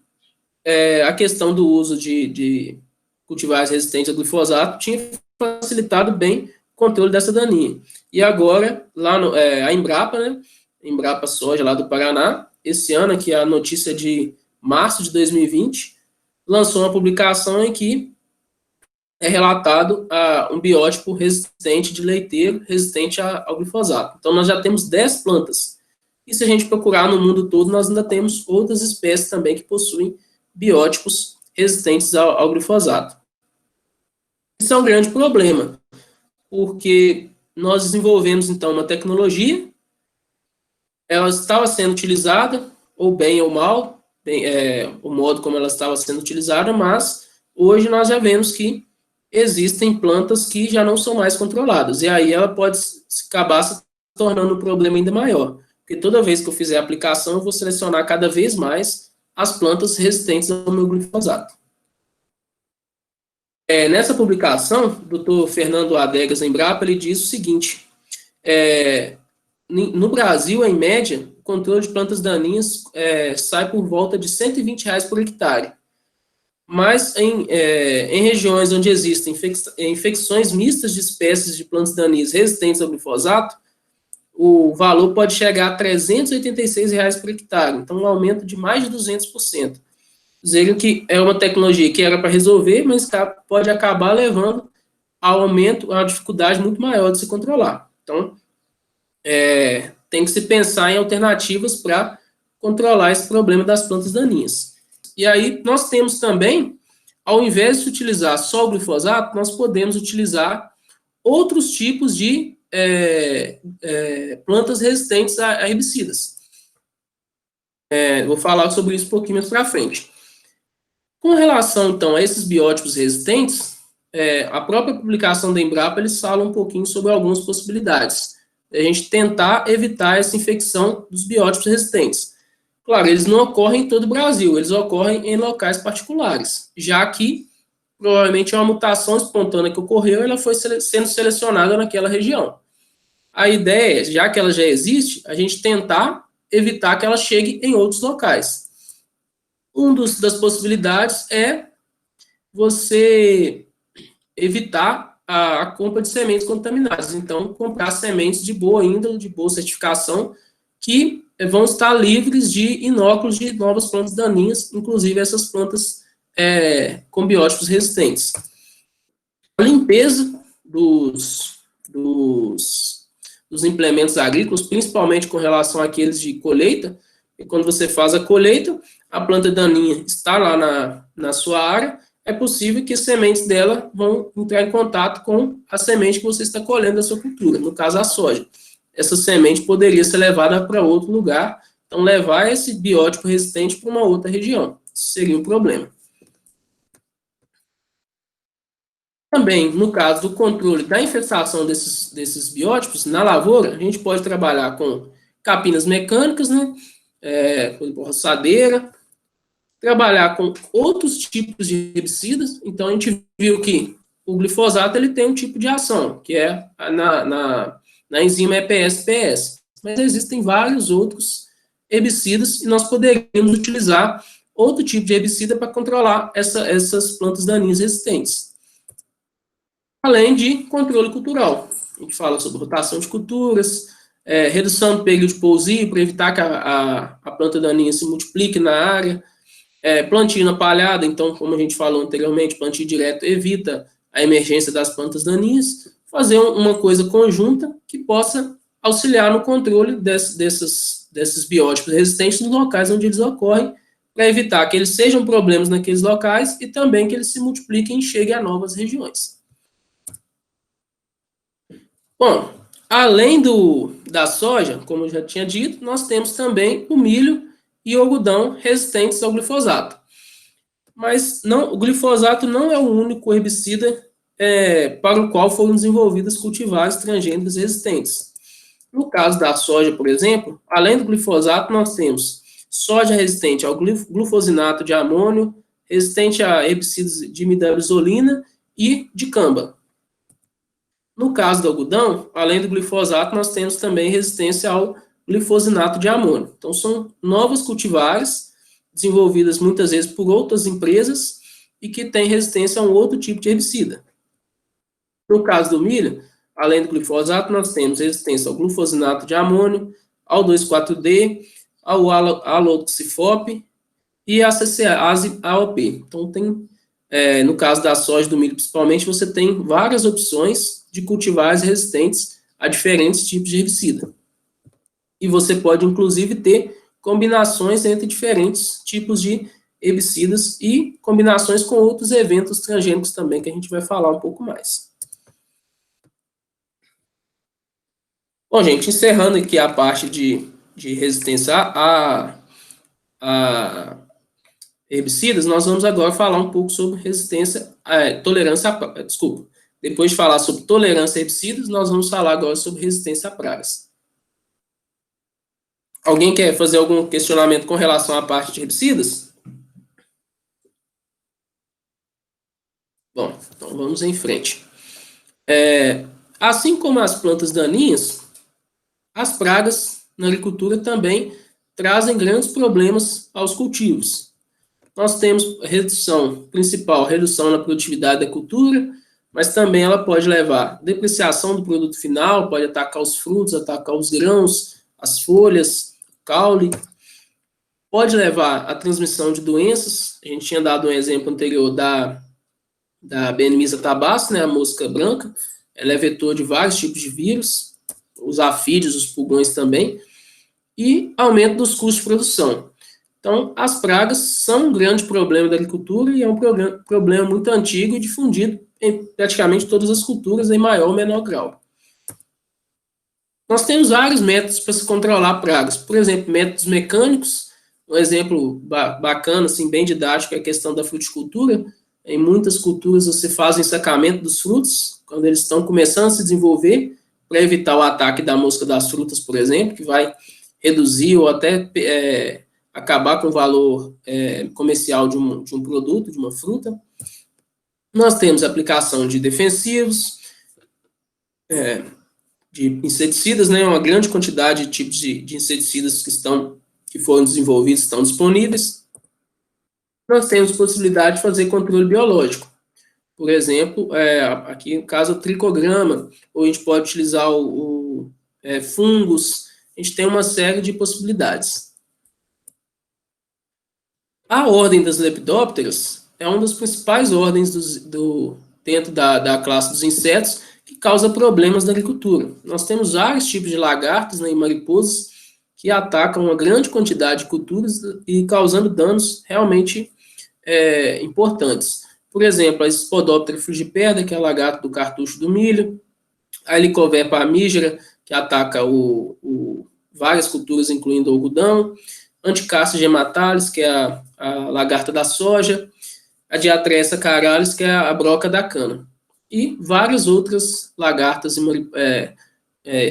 a questão do uso de cultivares resistentes ao glifosato tinha facilitado bem o controle dessa daninha. E agora, lá a Embrapa, né, Embrapa Soja, lá do Paraná, esse ano, que é a notícia de março de 2020, lançou uma publicação em que é relatado um biótipo resistente de leiteiro, resistente ao glifosato. Então, nós já temos 10 plantas. E se a gente procurar no mundo todo, nós ainda temos outras espécies também que possuem biótipos resistentes ao glifosato. Isso é um grande problema, porque nós desenvolvemos, então, uma tecnologia, ela estava sendo utilizada, ou bem ou mal, o modo como ela estava sendo utilizada, mas hoje nós já vemos que existem plantas que já não são mais controladas, e aí ela pode acabar se tornando um problema ainda maior, porque toda vez que eu fizer a aplicação, eu vou selecionar cada vez mais as plantas resistentes ao meu glifosato. Nessa publicação, o Dr. Fernando Adegas Embrapa, ele diz o seguinte: no Brasil, em média, o controle de plantas daninhas sai por volta de R$120 por hectare. Mas em regiões onde existem infecções mistas de espécies de plantas daninhas resistentes ao glifosato, o valor pode chegar a R$386 por hectare, então um aumento de mais de 200%. Dizendo que é uma tecnologia que era para resolver, mas pode acabar levando ao aumento, a uma dificuldade muito maior de se controlar. Então, tem que se pensar em alternativas para controlar esse problema das plantas daninhas. E aí, nós temos também ao invés de utilizar só o glifosato, nós podemos utilizar outros tipos de plantas resistentes a herbicidas. Vou falar sobre isso um pouquinho mais para frente. Com relação, então, a esses biótipos resistentes, a própria publicação da Embrapa, eles falam um pouquinho sobre algumas possibilidades. A gente tentar evitar essa infecção dos biótipos resistentes. Claro, eles não ocorrem em todo o Brasil, eles ocorrem em locais particulares, já que provavelmente é uma mutação espontânea que ocorreu, ela foi sendo selecionada naquela região. A ideia, já que ela já existe, a gente tentar evitar que ela chegue em outros locais. Uma das possibilidades é você evitar a compra de sementes contaminadas. Então, comprar sementes de boa índole, de boa certificação, que vão estar livres de inóculos de novas plantas daninhas, inclusive essas plantas com biótipos resistentes. A limpeza dos implementos agrícolas, principalmente com relação àqueles de colheita, e quando você faz a colheita, a planta daninha está lá na sua área, é possível que as sementes dela vão entrar em contato com a semente que você está colhendo da sua cultura, no caso a soja. Essa semente poderia ser levada para outro lugar, então levar esse biótipo resistente para uma outra região. Isso seria um problema. Também, no caso do controle da infestação desses biótipos, na lavoura, a gente pode trabalhar com capinas mecânicas, né, roçadeira, trabalhar com outros tipos de herbicidas. Então, a gente viu que o glifosato ele tem um tipo de ação, que é na enzima EPS-PS. Mas existem vários outros herbicidas e nós poderíamos utilizar outro tipo de herbicida para controlar essas plantas daninhas resistentes. Além de controle cultural. A gente fala sobre rotação de culturas, redução do período de pousio para evitar que a planta daninha se multiplique na área, plantio na palhada, então, como a gente falou anteriormente, plantio direto evita a emergência das plantas daninhas, fazer uma coisa conjunta que possa auxiliar no controle desses biótipos resistentes nos locais onde eles ocorrem, para evitar que eles sejam problemas naqueles locais e também que eles se multipliquem e cheguem a novas regiões. Bom, além da soja, como eu já tinha dito, nós temos também o milho e o algodão resistentes ao glifosato. Mas o glifosato não é o único herbicida para o qual foram desenvolvidas cultivares transgênicos resistentes. No caso da soja, por exemplo, além do glifosato, nós temos soja resistente ao glufosinato de amônio, resistente a herbicidas de imidazolina e dicamba. No caso do algodão, além do glifosato, nós temos também resistência ao glifosinato de amônio. Então, são novas cultivares, desenvolvidas muitas vezes por outras empresas, e que têm resistência a um outro tipo de herbicida. No caso do milho, além do glifosato, nós temos resistência ao glufosinato de amônio, ao 2,4-D, ao aloxifop e a CCase AOP. Então, no caso da soja e do milho, principalmente, você tem várias opções de cultivares resistentes a diferentes tipos de herbicida. E você pode, inclusive, ter combinações entre diferentes tipos de herbicidas e combinações com outros eventos transgênicos também, que a gente vai falar um pouco mais. Bom, gente, encerrando aqui a parte de resistência a herbicidas, nós vamos agora falar um pouco sobre Depois de falar sobre tolerância a herbicidas, nós vamos falar agora sobre resistência a pragas. Alguém quer fazer algum questionamento com relação à parte de herbicidas? Bom, então vamos em frente. Assim como as plantas daninhas, as pragas na agricultura também trazem grandes problemas aos cultivos. Nós temos redução na produtividade da cultura, mas também ela pode levar à depreciação do produto final, pode atacar os frutos, atacar os grãos, as folhas, o caule, pode levar à transmissão de doenças. A gente tinha dado um exemplo anterior da Benemisa tabaci, né, a mosca branca, ela é vetor de vários tipos de vírus, os afídeos, os pulgões também, e aumento dos custos de produção. Então, as pragas são um grande problema da agricultura e é um problema muito antigo e difundido em praticamente todas as culturas, em maior ou menor grau. Nós temos vários métodos para se controlar pragas. Por exemplo, métodos mecânicos. Um exemplo bacana, assim, bem didático, é a questão da fruticultura. Em muitas culturas você faz o ensacamento dos frutos, quando eles estão começando a se desenvolver, para evitar o ataque da mosca das frutas, por exemplo, que vai reduzir ou até acabar com o valor comercial de um produto, de uma fruta. Nós temos a aplicação de defensivos, de inseticidas, né, uma grande quantidade de tipos de inseticidas que foram desenvolvidos estão disponíveis. Nós temos possibilidade de fazer controle biológico. Por exemplo, aqui no caso o tricograma, ou a gente pode utilizar fungos, a gente tem uma série de possibilidades. A ordem das lepidópteras é uma das principais ordens dentro da classe dos insetos que causa problemas na agricultura. Nós temos vários tipos de lagartas, né, e mariposas que atacam uma grande quantidade de culturas e causando danos realmente importantes. Por exemplo, a Spodoptera frugiperda, que é a lagarta do cartucho do milho, a Helicoverpa amígera, que ataca várias culturas, incluindo o algodão, Anticaster gematalis, que é a lagarta da soja, a Diatressa caralis, que é a broca da cana, e várias outras lagartas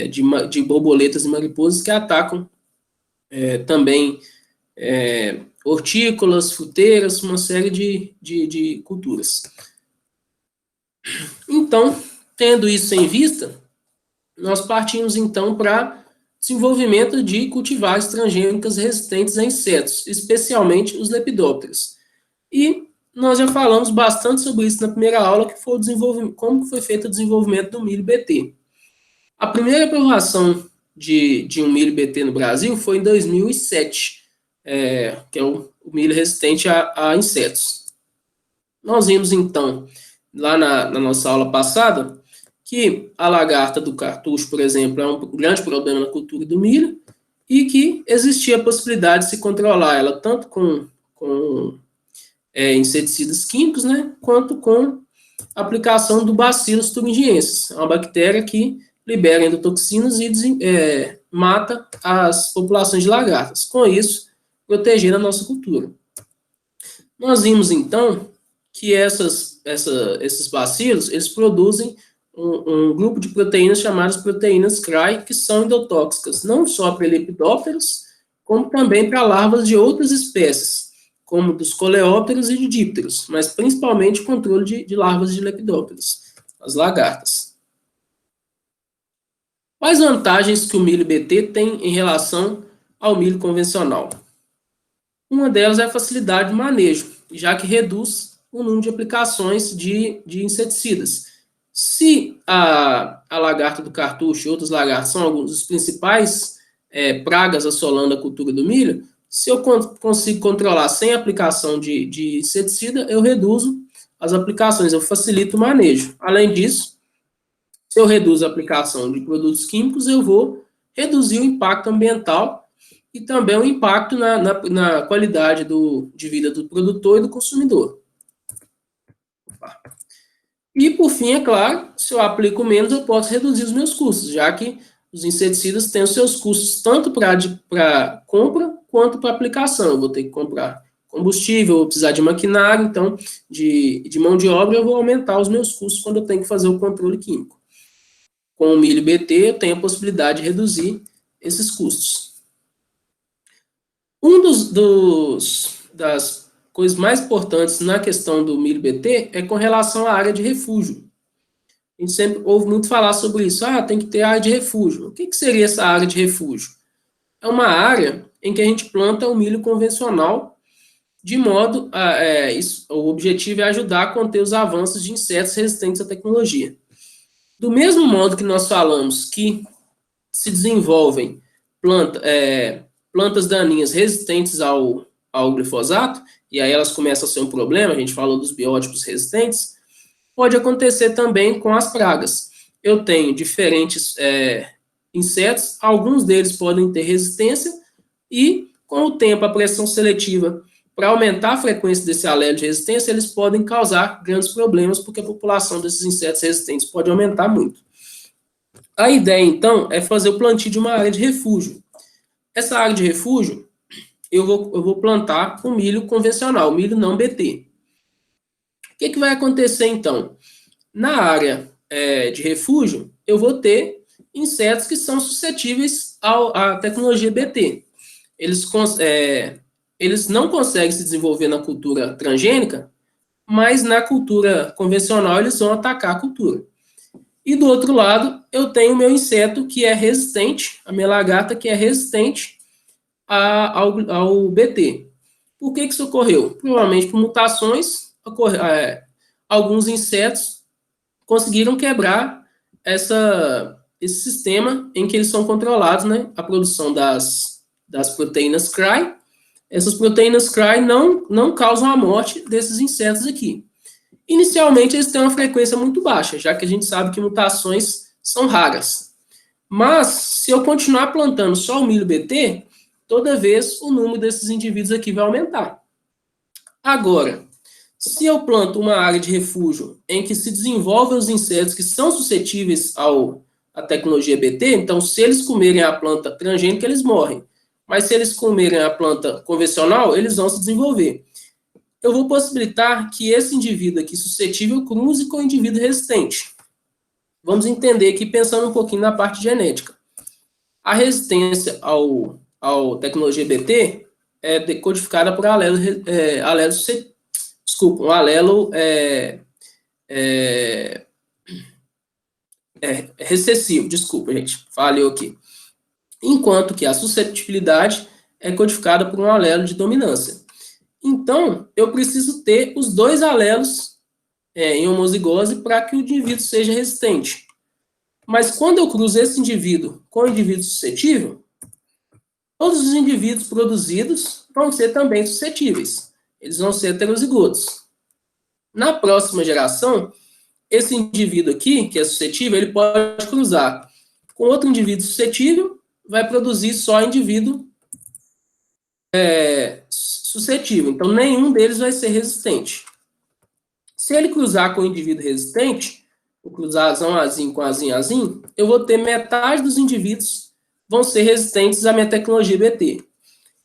de borboletas e mariposas que atacam também hortícolas, fruteiras, uma série de culturas. Então, tendo isso em vista, nós partimos então para desenvolvimento de cultivares transgênicas resistentes a insetos, especialmente os lepidópteros. E nós já falamos bastante sobre isso na primeira aula, que foi como foi feito o desenvolvimento do milho BT. A primeira aprovação de um milho BT no Brasil foi em 2007, que é o milho resistente a insetos. Nós vimos, então, lá na nossa aula passada, que a lagarta do cartucho, por exemplo, é um grande problema na cultura do milho e que existia a possibilidade de se controlar ela tanto com inseticidas químicos, né, quanto com a aplicação do Bacillus thuringiensis, uma bactéria que libera endotoxinas e mata as populações de lagartas. Com isso, proteger a nossa cultura. Nós vimos, então, que esses bacilos, eles produzem um grupo de proteínas chamadas proteínas CRY, que são endotóxicas, não só para lepidópteros, como também para larvas de outras espécies, como dos coleópteros e de dípteros, mas principalmente controle de larvas de lepidópteros, as lagartas. Quais vantagens que o milho BT tem em relação ao milho convencional? Uma delas é a facilidade de manejo, já que reduz o número de aplicações de inseticidas. Se a lagarta do cartucho e outras lagartas são alguns dos principais pragas assolando a cultura do milho, se eu consigo controlar sem aplicação de inseticida, eu reduzo as aplicações, eu facilito o manejo. Além disso, se eu reduzo a aplicação de produtos químicos, eu vou reduzir o impacto ambiental e também o impacto na qualidade de vida do produtor e do consumidor. E, por fim, é claro, se eu aplico menos, eu posso reduzir os meus custos, já que os inseticidas têm os seus custos tanto para compra quanto para aplicação. Eu vou ter que comprar combustível, vou precisar de maquinário, então, de mão de obra, eu vou aumentar os meus custos quando eu tenho que fazer o controle químico. Com o milho BT, eu tenho a possibilidade de reduzir esses custos. Das coisas mais importantes na questão do milho BT é com relação à área de refúgio. A gente sempre ouve muito falar sobre isso. Tem que ter área de refúgio. O que seria essa área de refúgio? É uma área em que a gente planta o milho convencional, de modo o objetivo é ajudar a conter os avanços de insetos resistentes à tecnologia. Do mesmo modo que nós falamos que se desenvolvem plantas daninhas resistentes ao glifosato, e aí elas começam a ser um problema, a gente falou dos biótipos resistentes, pode acontecer também com as pragas. Eu tenho diferentes insetos, alguns deles podem ter resistência, e Com o tempo, a pressão seletiva, para aumentar a frequência desse alelo de resistência, eles podem causar grandes problemas, porque a população desses insetos resistentes pode aumentar muito. A ideia, então, é fazer o plantio de uma área de refúgio. Essa área de refúgio, eu vou plantar o milho convencional, milho não BT. O que vai acontecer, então? Na área de refúgio, eu vou ter insetos que são suscetíveis à tecnologia BT. Eles não conseguem se desenvolver na cultura transgênica, mas na cultura convencional eles vão atacar a cultura. E do outro lado, eu tenho o meu inseto que é resistente, a minha lagarta que é resistente ao BT. Por que isso ocorreu? Provavelmente por mutações, alguns insetos conseguiram quebrar esse sistema em que eles são controlados, né? A produção das proteínas CRY. Essas proteínas CRY não causam a morte desses insetos aqui. Inicialmente, eles têm uma frequência muito baixa, já que a gente sabe que mutações são raras. Mas, se eu continuar plantando só o milho BT, toda vez o número desses indivíduos aqui vai aumentar. Agora, se eu planto uma área de refúgio em que se desenvolvem os insetos que são suscetíveis à tecnologia BT, então, se eles comerem a planta transgênica, eles morrem. Mas se eles comerem a planta convencional, eles vão se desenvolver. Eu vou possibilitar que esse indivíduo aqui suscetível cruze com o indivíduo resistente. Vamos entender aqui, pensando um pouquinho na parte genética. A resistência à tecnologia BT é decodificada por um alelo recessivo, desculpa, gente, falhou aqui. Enquanto que a suscetibilidade é codificada por um alelo de dominância. Então, eu preciso ter os dois alelos em homozigose para que o indivíduo seja resistente. Mas quando eu cruzo esse indivíduo com o indivíduo suscetível, todos os indivíduos produzidos vão ser também suscetíveis. Eles vão ser heterozigotos. Na próxima geração, esse indivíduo aqui, que é suscetível, ele pode cruzar com outro indivíduo suscetível, vai produzir só indivíduo suscetível. Então, nenhum deles vai ser resistente. Se ele cruzar com o indivíduo resistente, vou cruzar azinho com azinho, eu vou ter metade dos indivíduos vão ser resistentes à minha tecnologia BT.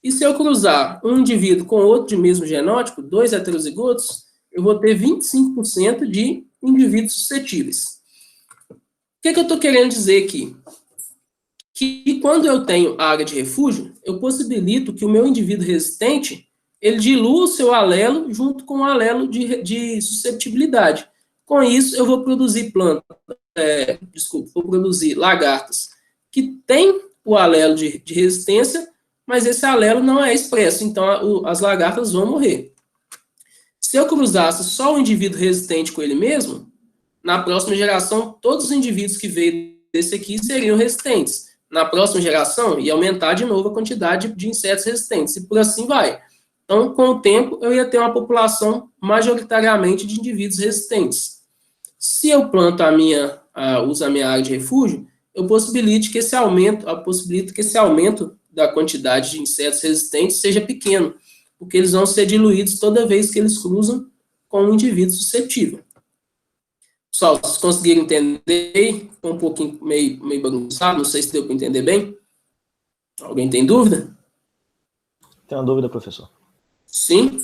E se eu cruzar um indivíduo com outro de mesmo genótipo, dois heterozigotos, eu vou ter 25% de indivíduos suscetíveis. O que eu estou querendo dizer aqui? Que quando eu tenho a área de refúgio, eu possibilito que o meu indivíduo resistente, ele dilua o seu alelo junto com o alelo de susceptibilidade. Com isso, eu vou produzir vou produzir lagartas que têm o alelo de resistência, mas esse alelo não é expresso, então as lagartas vão morrer. Se eu cruzasse só o indivíduo resistente com ele mesmo, na próxima geração, todos os indivíduos que veio desse aqui seriam resistentes. Na próxima geração, ia aumentar de novo a quantidade de insetos resistentes, e por assim vai. Então, com o tempo, eu ia ter uma população majoritariamente de indivíduos resistentes. Se eu planto uso a minha área de refúgio, eu possibilito que esse aumento da quantidade de insetos resistentes seja pequeno, porque eles vão ser diluídos toda vez que eles cruzam com um indivíduo suscetível. Pessoal, vocês conseguiram entender? Ficou um pouquinho meio bagunçado, não sei se deu para entender bem. Alguém tem dúvida? Tem uma dúvida, professor. Sim.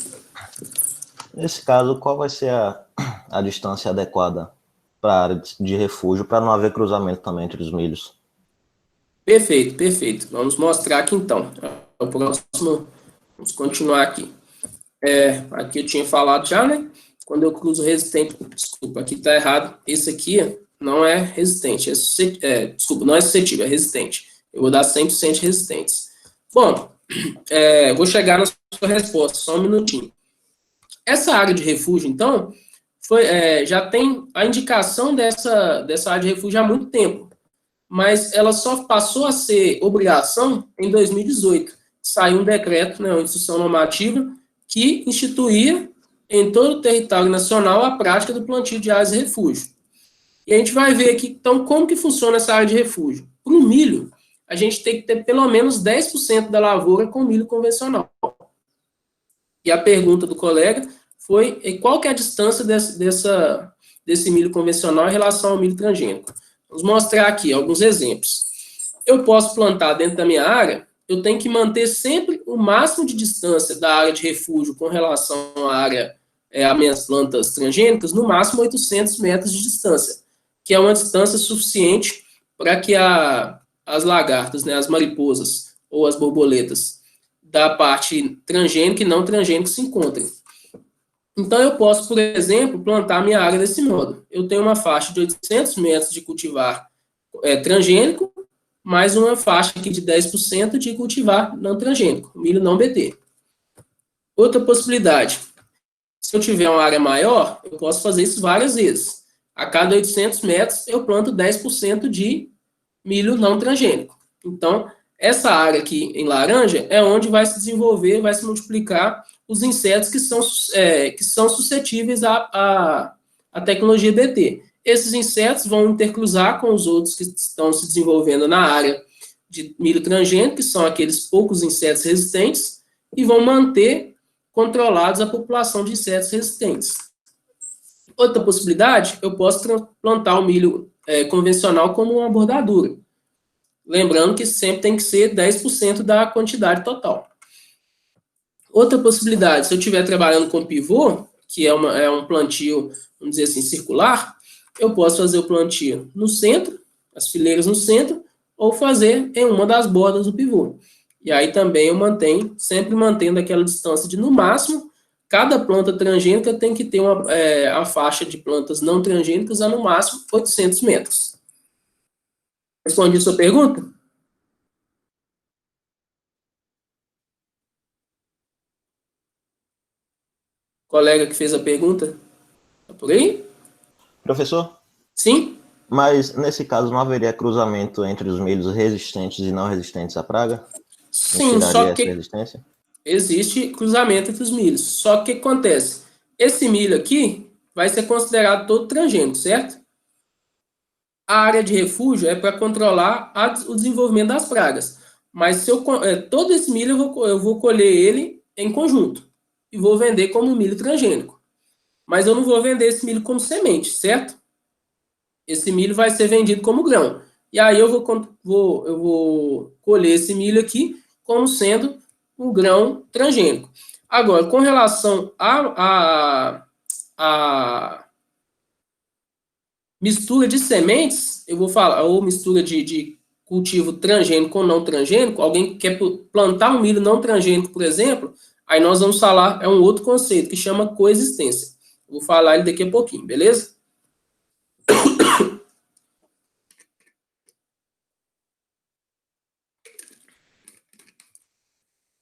Nesse caso, qual vai ser a distância adequada para a área de refúgio, para não haver cruzamento também entre os milhos? Perfeito, perfeito. Vamos mostrar aqui então. O próximo, vamos continuar aqui. Aqui eu tinha falado já, né? Quando eu cruzo resistente, desculpa, aqui está errado. Esse aqui não é resistente, desculpa, não é suscetível, é resistente. Eu vou dar 100% resistentes. Bom, vou chegar na sua resposta, só um minutinho. Essa área de refúgio, então, já tem a indicação dessa área de refúgio há muito tempo, mas ela só passou a ser obrigação em 2018. Saiu um decreto, né, uma instrução normativa, que instituía em todo o território nacional a prática do plantio de áreas de refúgio. E a gente vai ver aqui, então, como que funciona essa área de refúgio. Para o milho, a gente tem que ter pelo menos 10% da lavoura com milho convencional. E a pergunta do colega foi qual que é a distância desse milho convencional em relação ao milho transgênico. Vamos mostrar aqui alguns exemplos. Eu posso plantar dentro da minha área, eu tenho que manter sempre o máximo de distância da área de refúgio com relação à área, às minhas plantas transgênicas, no máximo 800 metros de distância, que é uma distância suficiente para que as lagartas, né, as mariposas ou as borboletas da parte transgênica e não transgênica se encontrem. Então, eu posso, por exemplo, plantar minha área desse modo. Eu tenho uma faixa de 800 metros de cultivar transgênico, mais uma faixa aqui de 10% de cultivar não transgênico, milho não BT. Outra possibilidade, se eu tiver uma área maior, eu posso fazer isso várias vezes. A cada 800 metros, eu planto 10% de milho não transgênico. Então, essa área aqui em laranja é onde vai se desenvolver, vai se multiplicar os insetos que são suscetíveis à tecnologia BT. Esses insetos vão intercruzar com os outros que estão se desenvolvendo na área de milho transgênico, que são aqueles poucos insetos resistentes, e vão manter controlados a população de insetos resistentes. Outra possibilidade, eu posso plantar o milho convencional como uma bordadura. Lembrando que sempre tem que ser 10% da quantidade total. Outra possibilidade, se eu estiver trabalhando com pivô, que é um plantio, vamos dizer assim, circular, eu posso fazer o plantio no centro, as fileiras no centro, ou fazer em uma das bordas do pivô. E aí também eu sempre mantendo aquela distância de, no máximo, cada planta transgênica tem que ter a faixa de plantas não transgênicas a, no máximo, 800 metros. Respondi a sua pergunta? Colega que fez a pergunta? Tá por aí? Professor? Sim? Mas, nesse caso, não haveria cruzamento entre os milhos resistentes e não resistentes à praga? Sim, só que essa resistência? existe cruzamento entre os milhos. Só que o que acontece? Esse milho aqui vai ser considerado todo transgênico, certo? A área de refúgio é para controlar o desenvolvimento das pragas. Mas se todo esse milho eu vou colher ele em conjunto e vou vender como milho transgênico. Mas eu não vou vender esse milho como semente, certo? Esse milho vai ser vendido como grão. E aí eu vou colher esse milho aqui como sendo um grão transgênico. Agora, com relação a mistura de sementes, eu vou falar, ou mistura de cultivo transgênico ou não transgênico, alguém que quer plantar um milho não transgênico, por exemplo, aí nós vamos falar, é um outro conceito que chama coexistência. Vou falar ele daqui a pouquinho, beleza?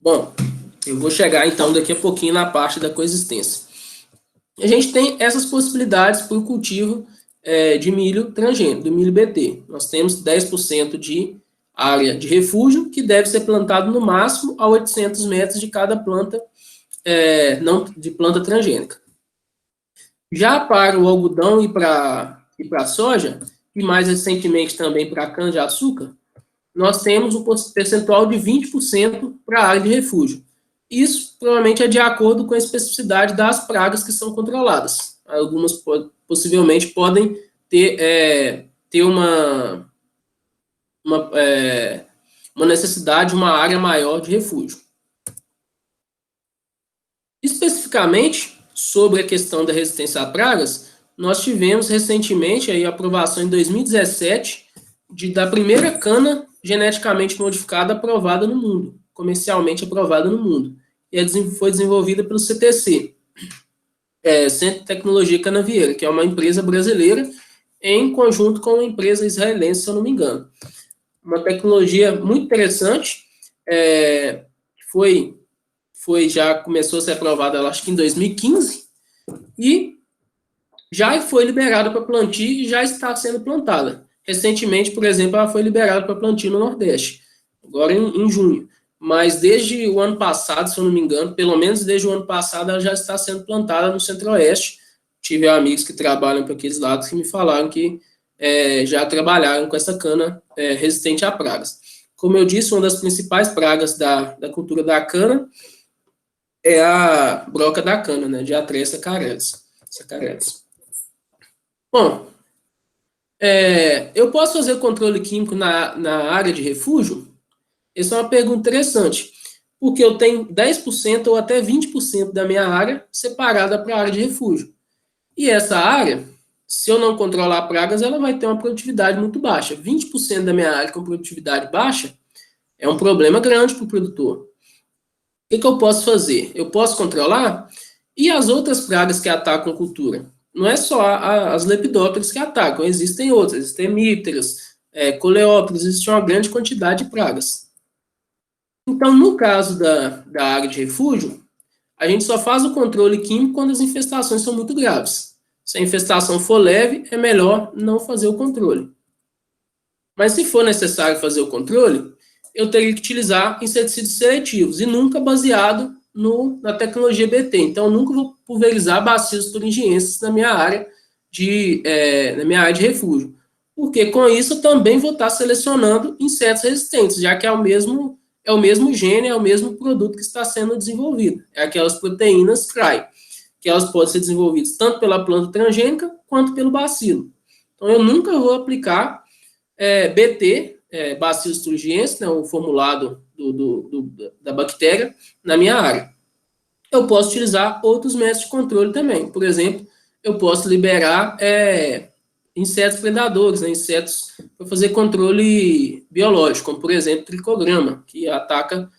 Bom, eu vou chegar então daqui a pouquinho na parte da coexistência. A gente tem essas possibilidades para o cultivo de milho transgênico, do milho BT. Nós temos 10% de área de refúgio, que deve ser plantado no máximo a 800 metros de cada planta, não de planta transgênica. Já para o algodão e para a soja, e mais recentemente também para a cana-de-açúcar, nós temos um percentual de 20% para a área de refúgio. Isso provavelmente é de acordo com a especificidade das pragas que são controladas. Algumas possivelmente podem ter uma necessidade, uma área maior de refúgio. Especificamente sobre a questão da resistência a pragas, nós tivemos recentemente a aprovação em 2017 da primeira cana geneticamente modificada aprovada no mundo, comercialmente aprovada no mundo. E foi desenvolvida pelo CTC, Centro de Tecnologia Canavieira, que é uma empresa brasileira em conjunto com uma empresa israelense, se eu não me engano. Uma tecnologia muito interessante, já começou a ser aprovada, acho que em 2015, e já foi liberada para plantio e já está sendo plantada. Recentemente, por exemplo, ela foi liberada para plantio no Nordeste, agora em junho. Mas desde o ano passado, se eu não me engano, pelo menos desde o ano passado, ela já está sendo plantada no Centro-Oeste. Tive amigos que trabalham para aqueles lados que me falaram que já trabalharam com essa cana resistente a pragas. Como eu disse, uma das principais pragas da cultura da cana é a broca da cana, né, Diatreia sacaredes. Bom, eu posso fazer controle químico na área de refúgio? Essa é uma pergunta interessante, porque eu tenho 10% ou até 20% da minha área separada para a área de refúgio. E essa área, se eu não controlar pragas, ela vai ter uma produtividade muito baixa. 20% da minha área com produtividade baixa é um problema grande para o produtor. O que eu posso fazer? Eu posso controlar e as outras pragas que atacam a cultura. Não é só as lepidópteras que atacam, existem outras, existem hemípteras, coleópteras, existe uma grande quantidade de pragas. Então, no caso da área de refúgio, a gente só faz o controle químico quando as infestações são muito graves. Se a infestação for leve, é melhor não fazer o controle. Mas se for necessário fazer o controle, eu teria que utilizar inseticidas seletivos e nunca baseado na tecnologia BT. Então, eu nunca vou pulverizar bacilos thuringienses na minha área de refúgio. Porque com isso eu também vou estar selecionando insetos resistentes, já que é o mesmo gene, é o mesmo produto que está sendo desenvolvido. É aquelas proteínas CRY, que elas podem ser desenvolvidas tanto pela planta transgênica quanto pelo bacilo. Então, eu nunca vou aplicar BT, Bacillus thuringiensis, né, o formulado da bactéria, na minha área. Eu posso utilizar outros métodos de controle também. Por exemplo, eu posso liberar insetos predadores, né, insetos para fazer controle biológico, como, por exemplo, tricograma, que ataca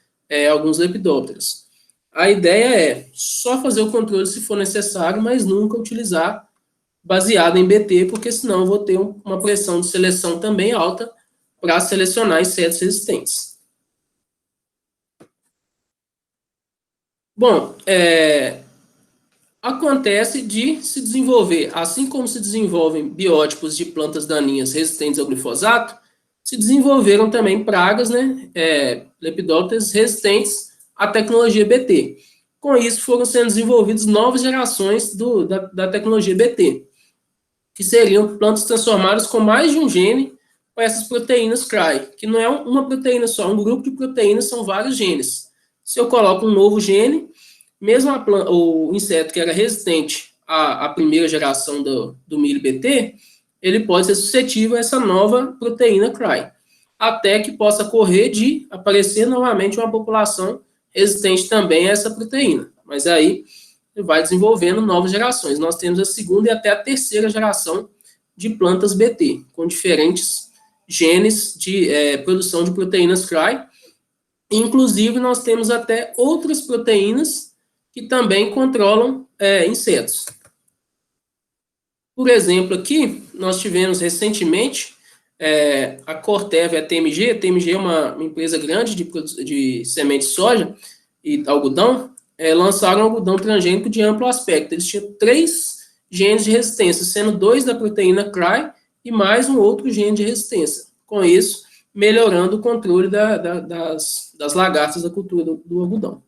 alguns lepidópteros. A ideia é só fazer o controle se for necessário, mas nunca utilizar baseado em BT, porque senão eu vou ter uma pressão de seleção também alta para selecionar insetos resistentes. Bom, acontece de se desenvolver, assim como se desenvolvem biótipos de plantas daninhas resistentes ao glifosato, se desenvolveram também pragas, né, lepidópteras resistentes à tecnologia BT. Com isso, foram sendo desenvolvidas novas gerações da tecnologia BT, que seriam plantas transformadas com mais de um gene para essas proteínas CRY, que não é uma proteína só, um grupo de proteínas, são vários genes. Se eu coloco um novo gene, mesmo o inseto que era resistente à primeira geração do milho BT, ele pode ser suscetível a essa nova proteína CRY, até que possa correr de aparecer novamente uma população resistente também a essa proteína. Mas aí vai desenvolvendo novas gerações. Nós temos a segunda e até a terceira geração de plantas BT, com diferentes genes de produção de proteínas CRY. Inclusive, nós temos até outras proteínas que também controlam insetos. Por exemplo, aqui, nós tivemos recentemente a Corteva e a TMG. A TMG é uma empresa grande de semente de soja e algodão, lançaram um algodão transgênico de amplo aspecto. Eles tinham 3 genes de resistência, sendo 2 da proteína CRY e mais um outro gene de resistência. Com isso, melhorando o controle das lagartas da cultura do algodão.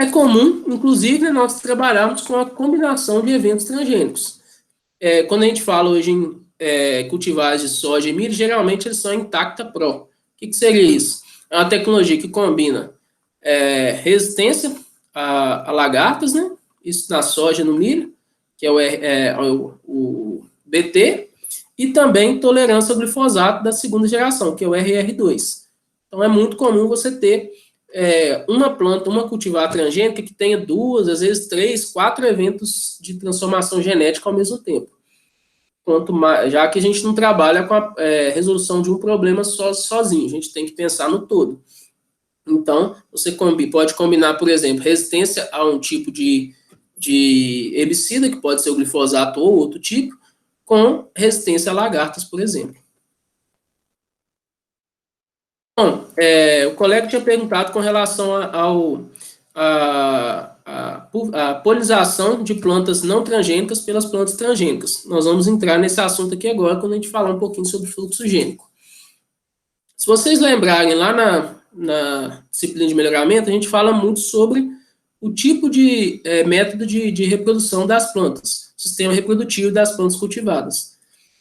É comum, inclusive, nós trabalharmos com a combinação de eventos transgênicos. Quando a gente fala hoje em cultivares de soja e milho, geralmente eles são Intacta Pro. O que seria isso? É uma tecnologia que combina resistência a lagartas, né? Isso na soja e no milho, que é o BT, e também tolerância ao glifosato da segunda geração, que é o RR2. Então, é muito comum você ter uma planta, uma cultivar transgênica que tenha 2, às vezes 3, 4 eventos de transformação genética ao mesmo tempo. Quanto mais, já que a gente não trabalha com a resolução de um problema sozinho, a gente tem que pensar no todo. Então, você pode combinar, por exemplo, resistência a um tipo de herbicida, que pode ser o glifosato ou outro tipo, com resistência a lagartas, por exemplo. Bom, o colega tinha perguntado com relação à polinização de plantas não transgênicas pelas plantas transgênicas. Nós vamos entrar nesse assunto aqui agora, quando a gente falar um pouquinho sobre fluxo gênico. Se vocês lembrarem, lá na disciplina de melhoramento, a gente fala muito sobre o tipo de método de reprodução das plantas, sistema reprodutivo das plantas cultivadas.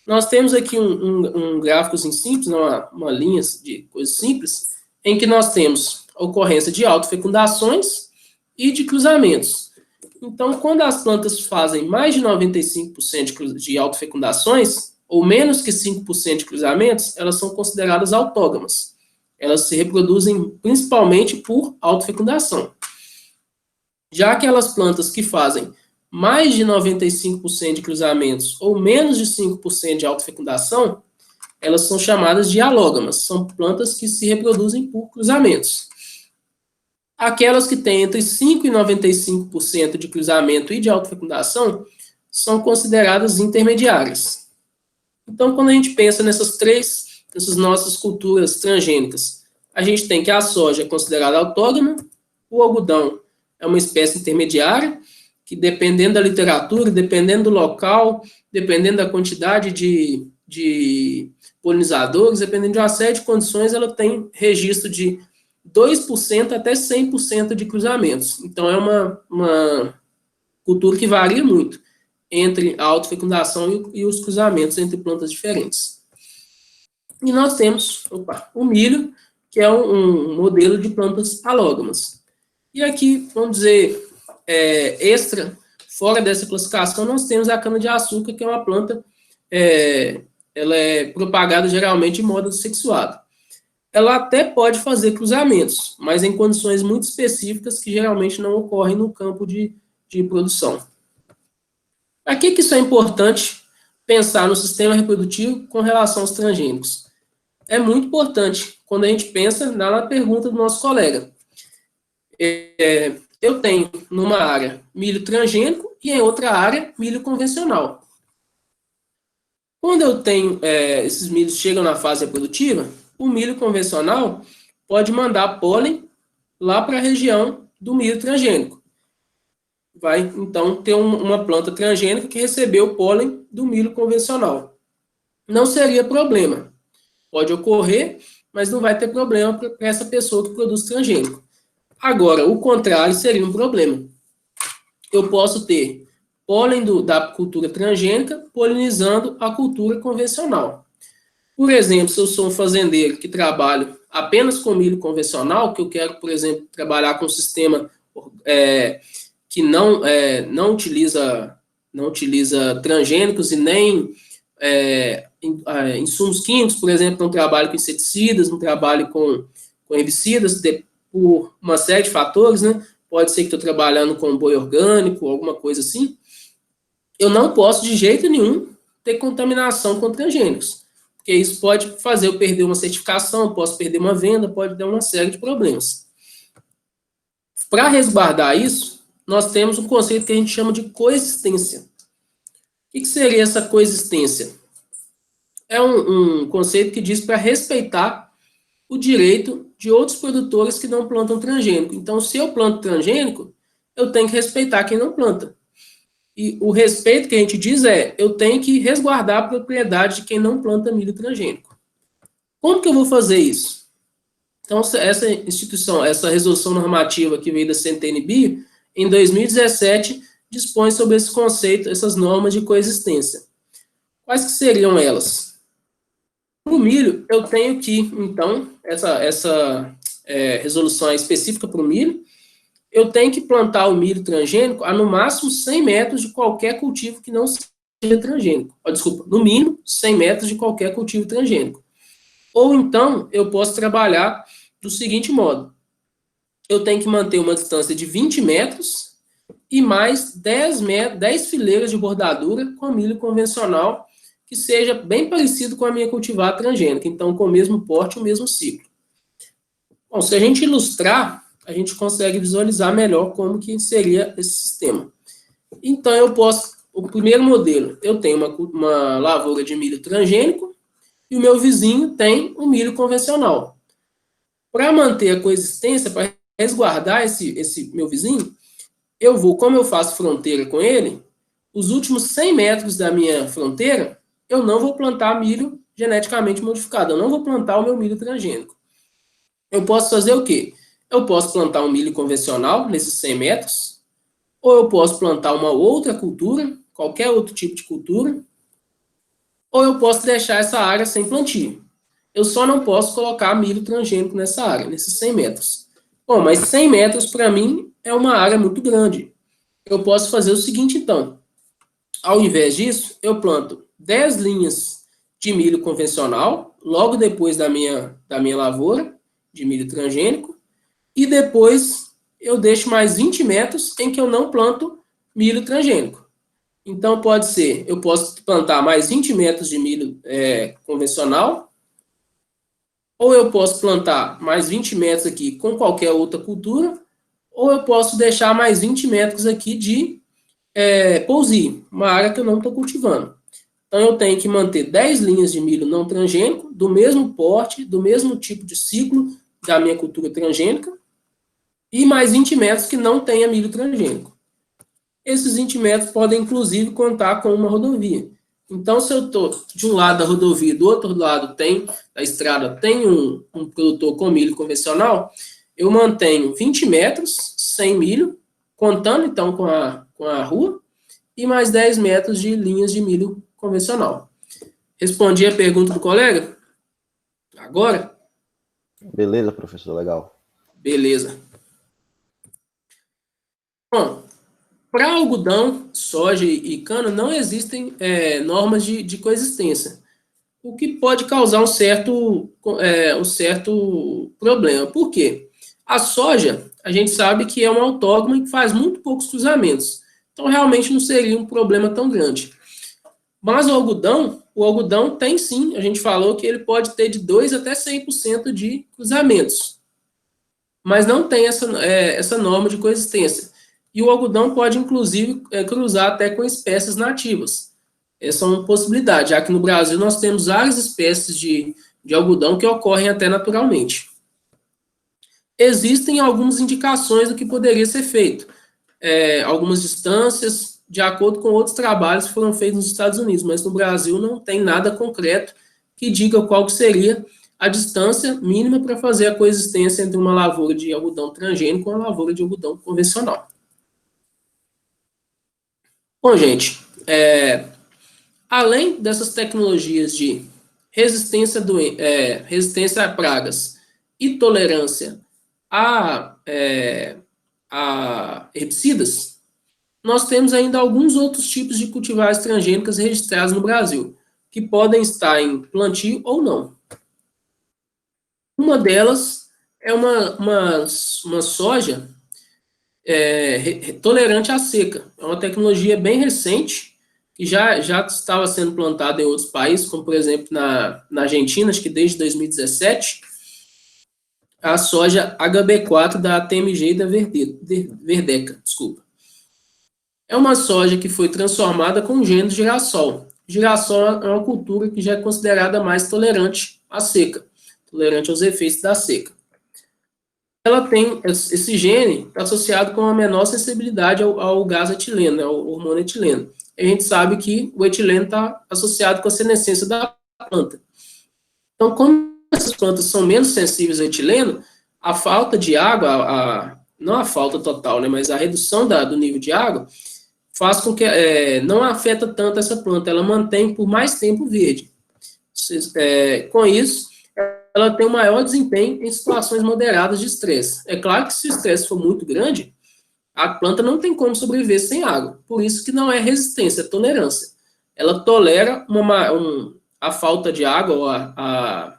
Nós temos aqui um gráfico assim, simples, uma linha de coisas simples, em que nós temos a ocorrência de autofecundações e de cruzamentos. Então, quando as plantas fazem mais de 95% de autofecundações, ou menos que 5% de cruzamentos, elas são consideradas autógamas. Elas se reproduzem principalmente por autofecundação. Já aquelas plantas que fazem mais de 95% de cruzamentos ou menos de 5% de autofecundação, elas são chamadas de alógamas. São plantas que se reproduzem por cruzamentos. Aquelas que têm entre 5% e 95% de cruzamento e de autofecundação são consideradas intermediárias. Então, quando a gente pensa nessas nossas culturas transgênicas, a gente tem que a soja é considerada autógama, o algodão é uma espécie intermediária, que dependendo da literatura, dependendo do local, dependendo da quantidade de polinizadores, dependendo de uma série de condições, ela tem registro de 2% até 100% de cruzamentos. Então, é uma cultura que varia muito entre a autofecundação e os cruzamentos entre plantas diferentes. E nós temos o milho, que é um modelo de plantas alógamas. E aqui, vamos dizer, fora dessa classificação, nós temos a cana-de-açúcar, que é uma planta, ela é propagada geralmente em modo sexuado. Ela até pode fazer cruzamentos, mas em condições muito específicas que geralmente não ocorrem no campo de produção. Para que isso é importante pensar no sistema reprodutivo com relação aos transgênicos? É muito importante quando a gente pensa na pergunta do nosso colega. Eu tenho numa área milho transgênico e em outra área milho convencional. Quando eu tenho esses milhos chegam na fase reprodutiva, o milho convencional pode mandar pólen lá para a região do milho transgênico. Vai, então, ter uma planta transgênica que recebeu o pólen do milho convencional. Não seria problema. Pode ocorrer, mas não vai ter problema para essa pessoa que produz transgênico. Agora, o contrário seria um problema. Eu posso ter pólen da cultura transgênica polinizando a cultura convencional. Por exemplo, se eu sou um fazendeiro que trabalho apenas com milho convencional, que eu quero, por exemplo, trabalhar com um sistema que não utiliza transgênicos e nem insumos químicos, por exemplo, não trabalho com inseticidas, não trabalho com herbicidas, por uma série de fatores, né? Pode ser que estou trabalhando com boi orgânico, alguma coisa assim. Eu não posso, de jeito nenhum, ter contaminação com transgênicos. Porque isso pode fazer eu perder uma certificação, posso perder uma venda, pode dar uma série de problemas. Para resguardar isso, nós temos um conceito que a gente chama de coexistência. O que seria essa coexistência? É um conceito que diz para respeitar o direito de outros produtores que não plantam transgênico. Então, se eu planto transgênico, eu tenho que respeitar quem não planta. E o respeito que a gente diz eu tenho que resguardar a propriedade de quem não planta milho transgênico. Como que eu vou fazer isso? Então, essa resolução normativa que veio da CNTN-Bio, em 2017, dispõe sobre esse conceito, essas normas de coexistência. Quais que seriam elas? No milho, eu tenho que, então, essa resolução é específica para o milho, eu tenho que plantar o milho transgênico a no máximo 100 metros de qualquer cultivo que não seja transgênico. Desculpa, no mínimo 100 metros de qualquer cultivo transgênico. Ou então, eu posso trabalhar do seguinte modo. Eu tenho que manter uma distância de 20 metros e mais 10 fileiras de bordadura com milho convencional que seja bem parecido com a minha cultivar transgênica. Então, com o mesmo porte, o mesmo ciclo. Bom, se a gente ilustrar, a gente consegue visualizar melhor como que seria esse sistema. Então, o primeiro modelo, eu tenho uma lavoura de milho transgênico e o meu vizinho tem um milho convencional. Para manter a coexistência, para resguardar esse meu vizinho, como eu faço fronteira com ele, os últimos 100 metros da minha fronteira, eu não vou plantar milho geneticamente modificado, eu não vou plantar o meu milho transgênico. Eu posso fazer o quê? Eu posso plantar um milho convencional nesses 100 metros, ou eu posso plantar uma outra cultura, qualquer outro tipo de cultura, ou eu posso deixar essa área sem plantio. Eu só não posso colocar milho transgênico nessa área, nesses 100 metros. Bom, mas 100 metros, para mim, é uma área muito grande. Eu posso fazer o seguinte, então. Ao invés disso, eu planto 10 linhas de milho convencional, logo depois da minha lavoura de milho transgênico, e depois eu deixo mais 20 metros em que eu não planto milho transgênico. Então, pode ser, eu posso plantar mais 20 metros de milho convencional, ou eu posso plantar mais 20 metros aqui com qualquer outra cultura, ou eu posso deixar mais 20 metros aqui de pousio, uma área que eu não estou cultivando. Então, eu tenho que manter 10 linhas de milho não transgênico, do mesmo porte, do mesmo tipo de ciclo da minha cultura transgênica, e mais 20 metros que não tenha milho transgênico. Esses 20 metros podem, inclusive, contar com uma rodovia. Então, se eu estou de um lado da rodovia, do outro lado da estrada, tem um produtor com milho convencional, eu mantenho 20 metros sem milho, contando, então, com a rua, e mais 10 metros de linhas de milho convencional. Respondi a pergunta do colega? Agora? Beleza, professor, legal. Beleza. Bom, para algodão, soja e cana, não existem normas de coexistência, o que pode causar um certo problema. Por quê? A soja, a gente sabe que é uma autógama que faz muito poucos cruzamentos, então realmente não seria um problema tão grande. Mas o algodão tem sim, a gente falou que ele pode ter de 2 até 100% de cruzamentos, mas não tem essa norma de coexistência. E o algodão pode, inclusive, cruzar até com espécies nativas. Essa é uma possibilidade, já que no Brasil nós temos várias espécies de algodão que ocorrem até naturalmente. Existem algumas indicações do que poderia ser feito. Algumas distâncias, de acordo com outros trabalhos que foram feitos nos Estados Unidos, mas no Brasil não tem nada concreto que diga qual que seria a distância mínima para fazer a coexistência entre uma lavoura de algodão transgênico e uma lavoura de algodão convencional. Bom, gente, além dessas tecnologias de resistência a pragas e tolerância a herbicidas, nós temos ainda alguns outros tipos de cultivares transgênicas registrados no Brasil, que podem estar em plantio ou não. Uma delas é uma soja tolerante à seca. É uma tecnologia bem recente, que já estava sendo plantada em outros países, como, por exemplo, na Argentina, acho que desde 2017, a soja HB4 da TMG e da Verdeca, desculpa. É uma soja que foi transformada com o gene do girassol. Girassol é uma cultura que já é considerada mais tolerante à seca, tolerante aos efeitos da seca. Ela tem esse gene associado com uma menor sensibilidade ao gás etileno, ao hormônio etileno. A gente sabe que o etileno está associado com a senescência da planta. Então, como essas plantas são menos sensíveis ao etileno, a falta de água, não a falta total, né, mas a redução do nível de água, faz com que não afeta tanto essa planta, ela mantém por mais tempo verde. Com isso, ela tem um maior desempenho em situações moderadas de estresse. É claro que se o estresse for muito grande, a planta não tem como sobreviver sem água. Por isso que não é resistência, é tolerância. Ela tolera a falta de água, ou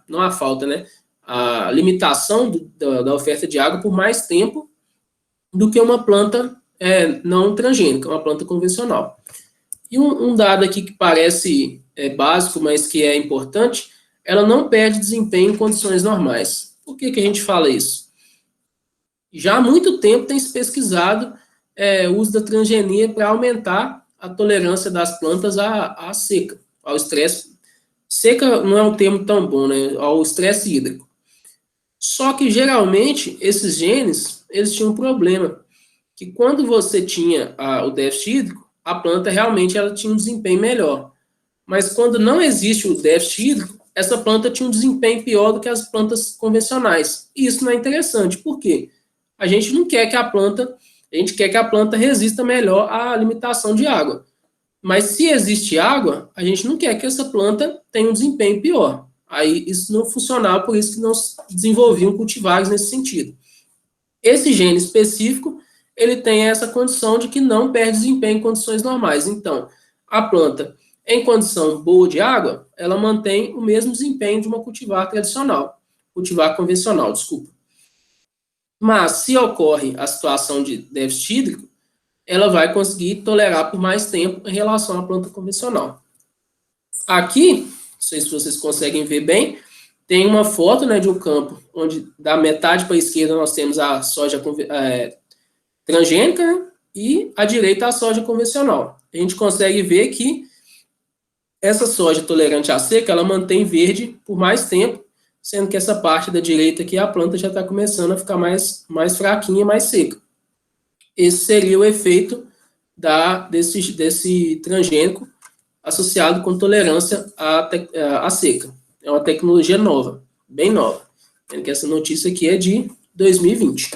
não a falta, né? A limitação da oferta de água por mais tempo do que uma planta não transgênica, uma planta convencional. E um dado aqui que parece básico, mas que é importante, ela não perde desempenho em condições normais. Por que a gente fala isso? Já há muito tempo tem se pesquisado o uso da transgenia para aumentar a tolerância das plantas à seca, ao estresse. Seca não é um termo tão bom, né? Ao estresse hídrico. Só que, geralmente, esses genes, eles tinham um problema, que quando você tinha o déficit hídrico, a planta realmente ela tinha um desempenho melhor. Mas quando não existe o déficit hídrico, essa planta tinha um desempenho pior do que as plantas convencionais. E isso não é interessante. Por quê? A gente quer que a planta resista melhor à limitação de água. Mas se existe água, a gente não quer que essa planta tenha um desempenho pior. Aí isso não funcionava, por isso que não se desenvolviam cultivares nesse sentido. Esse gene específico, ele tem essa condição de que não perde desempenho em condições normais. Então, a planta, em condição boa de água, ela mantém o mesmo desempenho de uma cultivar tradicional, cultivar convencional, desculpa. Mas, se ocorre a situação de déficit hídrico, ela vai conseguir tolerar por mais tempo em relação à planta convencional. Aqui, não sei se vocês conseguem ver bem, tem uma foto, né, de um campo onde da metade para a esquerda nós temos a soja transgênica, né, e à direita a soja convencional. A gente consegue ver que essa soja tolerante à seca, ela mantém verde por mais tempo, sendo que essa parte da direita aqui, a planta já está começando a ficar mais fraquinha, mais seca. Esse seria o efeito desse transgênico associado com tolerância à seca. É uma tecnologia nova, bem nova. Sendo que essa notícia aqui é de 2020.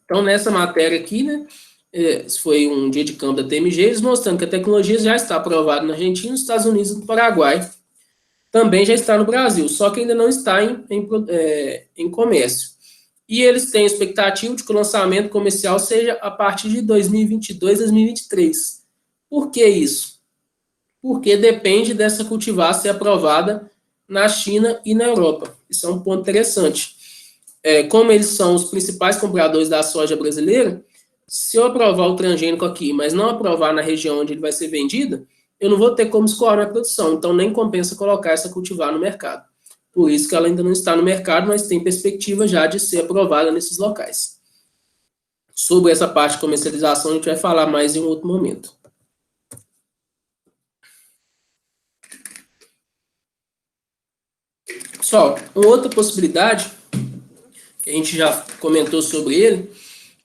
Então, nessa matéria aqui, né, foi um dia de campo da TMG, eles mostrando que a tecnologia já está aprovada na Argentina, nos Estados Unidos e no Paraguai. Também já está no Brasil, só que ainda não está em comércio. E eles têm expectativa de que o lançamento comercial seja a partir de 2022, 2023. Por que isso? Porque depende dessa cultivar ser aprovada na China e na Europa. Isso é um ponto interessante. Como eles são os principais compradores da soja brasileira, se eu aprovar o transgênico aqui, mas não aprovar na região onde ele vai ser vendido, eu não vou ter como escoar minha produção. Então, nem compensa colocar essa cultivar no mercado. Por isso que ela ainda não está no mercado, mas tem perspectiva já de ser aprovada nesses locais. Sobre essa parte de comercialização, a gente vai falar mais em um outro momento. Pessoal, uma outra possibilidade, que a gente já comentou sobre ele,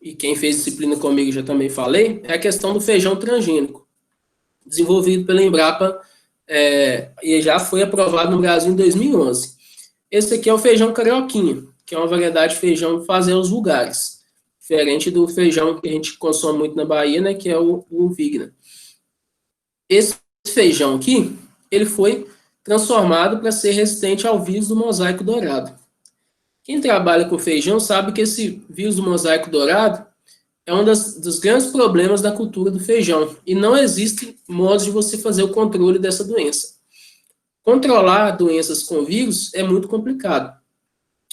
e quem fez disciplina comigo já também falei, é a questão do feijão transgênico, desenvolvido pela Embrapa, e já foi aprovado no Brasil em 2011. Esse aqui é o feijão carioquinha, que é uma variedade de feijão fazelos vulgares, diferente do feijão que a gente consome muito na Bahia, né, que é o Vigna. Esse feijão aqui, ele foi transformado para ser resistente ao vírus do mosaico dourado. Quem trabalha com feijão sabe que esse vírus do mosaico dourado é um dos grandes problemas da cultura do feijão, e não existe modos de você fazer o controle dessa doença. Controlar doenças com vírus é muito complicado.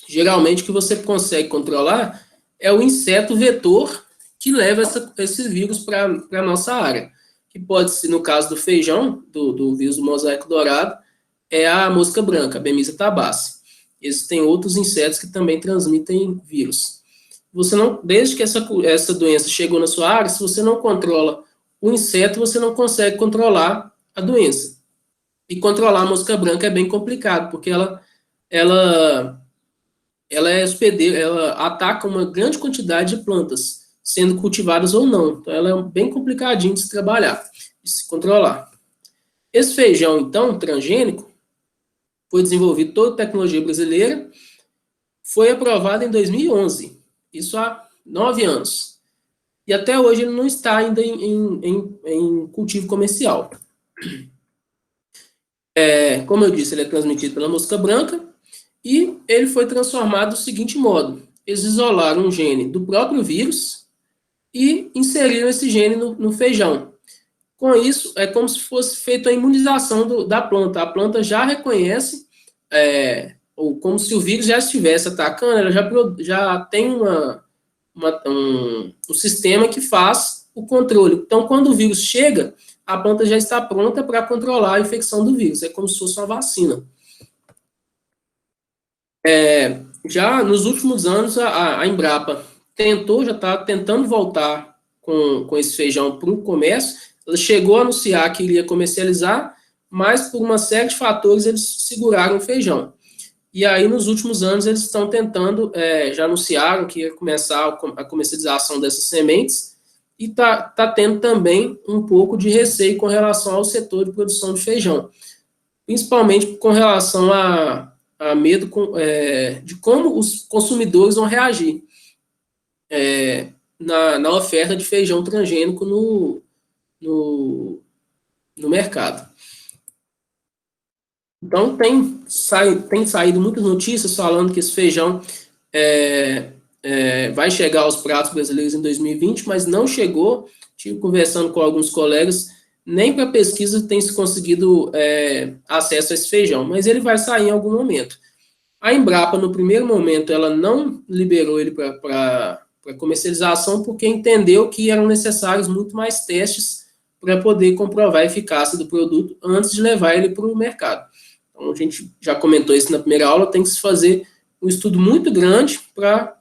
Geralmente, o que você consegue controlar é o inseto vetor que leva esse vírus para a nossa área. Que pode ser, no caso do feijão, do vírus do mosaico dourado, é a mosca branca, a Bemisia tabaci. Existem outros insetos que também transmitem vírus. Desde que essa doença chegou na sua área, se você não controla o inseto, você não consegue controlar a doença. E controlar a mosca branca é bem complicado, porque ela é hospedeira, ela ataca uma grande quantidade de plantas, sendo cultivadas ou não. Então, ela é bem complicadinha de se trabalhar, de se controlar. Esse feijão, então, transgênico, foi desenvolvido toda a tecnologia brasileira, foi aprovado em 2011, isso há 9 anos. E até hoje ele não está ainda em cultivo comercial. Como eu disse, ele é transmitido pela mosca branca, e ele foi transformado do seguinte modo: eles isolaram um gene do próprio vírus e inseriram esse gene no feijão. Com isso, é como se fosse feita a imunização da planta. A planta já reconhece, ou como se o vírus já estivesse atacando, ela já tem um sistema que faz o controle. Então, quando o vírus chega, a planta já está pronta para controlar a infecção do vírus. É como se fosse uma vacina. Já nos últimos anos, a Embrapa já está tentando voltar com esse feijão para o comércio. Ela chegou a anunciar que iria comercializar, mas por uma série de fatores eles seguraram o feijão. E aí, nos últimos anos, eles estão tentando, já anunciaram que ia começar a comercialização dessas sementes, e está tendo também um pouco de receio com relação ao setor de produção de feijão, principalmente com relação a medo de como os consumidores vão reagir na oferta de feijão transgênico no mercado. Então, tem saído muitas notícias falando que esse feijão vai chegar aos pratos brasileiros em 2020, mas não chegou. Estive conversando com alguns colegas, nem para pesquisa tem se conseguido acesso a esse feijão, mas ele vai sair em algum momento. A Embrapa, no primeiro momento, ela não liberou ele para comercialização porque entendeu que eram necessários muito mais testes para poder comprovar a eficácia do produto antes de levar ele para o mercado. Então, a gente já comentou isso na primeira aula, tem que se fazer um estudo muito grande para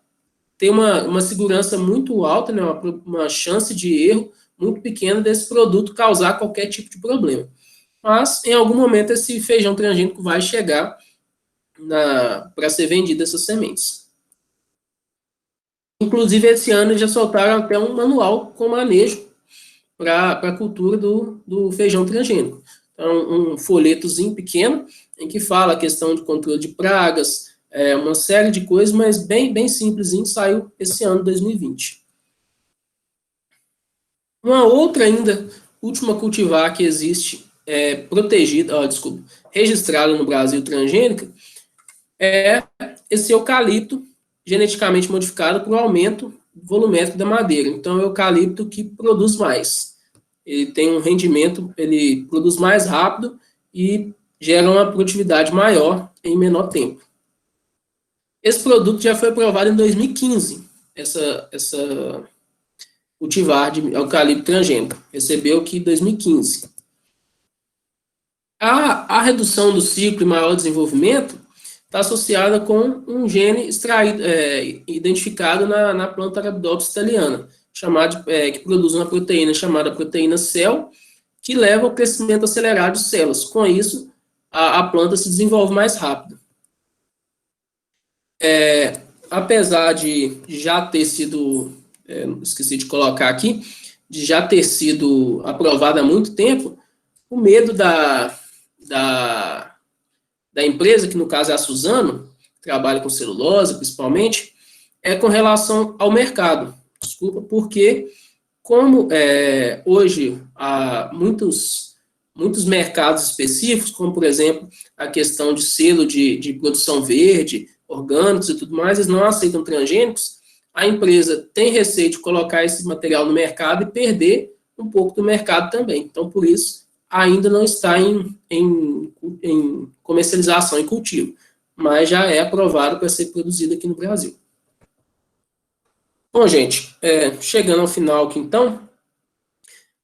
ter uma segurança muito alta, né, uma chance de erro muito pequena desse produto causar qualquer tipo de problema. Mas, em algum momento, esse feijão transgênico vai chegar para ser vendido essas sementes. Inclusive, esse ano eles já soltaram até um manual com manejo para a cultura do feijão transgênico. Então, um folhetozinho pequeno, em que fala a questão de controle de pragas, uma série de coisas, mas bem simplesinho, saiu esse ano, 2020. Uma outra ainda, última cultivar que existe, registrada no Brasil transgênica, é esse eucalipto geneticamente modificado para o aumento volumétrico da madeira. Então, é o eucalipto que produz mais. Ele tem um rendimento, ele produz mais rápido e gera uma produtividade maior em menor tempo. Esse produto já foi aprovado em 2015, essa cultivar de eucalipto transgênico. Recebeu aqui em 2015. A redução do ciclo e maior desenvolvimento está associada com um gene identificado na planta Arabidopsis thaliana, que produz uma proteína chamada proteína CEL, que leva ao crescimento acelerado de células. Com isso, a planta se desenvolve mais rápido. Apesar de já ter sido, esqueci de colocar aqui, de já ter sido aprovada há muito tempo, o medo da empresa, que no caso é a Suzano, que trabalha com celulose principalmente, é com relação ao mercado. Desculpa, porque como hoje há muitos mercados específicos, como por exemplo a questão de selo de produção verde, orgânicos e tudo mais, eles não aceitam transgênicos, a empresa tem receio de colocar esse material no mercado e perder um pouco do mercado também. Então, por isso, ainda não está em comercialização e cultivo, mas já é aprovado para ser produzido aqui no Brasil. Bom, gente, chegando ao final aqui, então,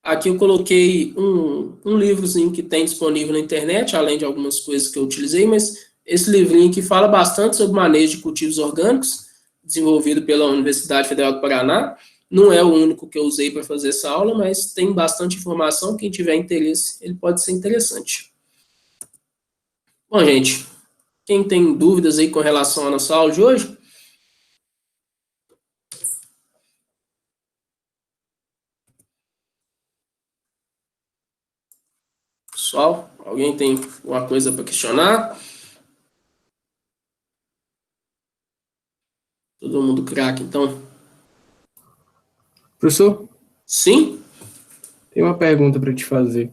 aqui eu coloquei um livrozinho que tem disponível na internet, além de algumas coisas que eu utilizei, mas esse livrinho aqui fala bastante sobre manejo de cultivos orgânicos, desenvolvido pela Universidade Federal do Paraná. Não é o único que eu usei para fazer essa aula, mas tem bastante informação. Quem tiver interesse, ele pode ser interessante. Bom, gente, quem tem dúvidas aí com relação à nossa aula de hoje? Pessoal, alguém tem alguma coisa para questionar? Todo mundo craque, então. Professor? Sim? Tem uma pergunta para te fazer.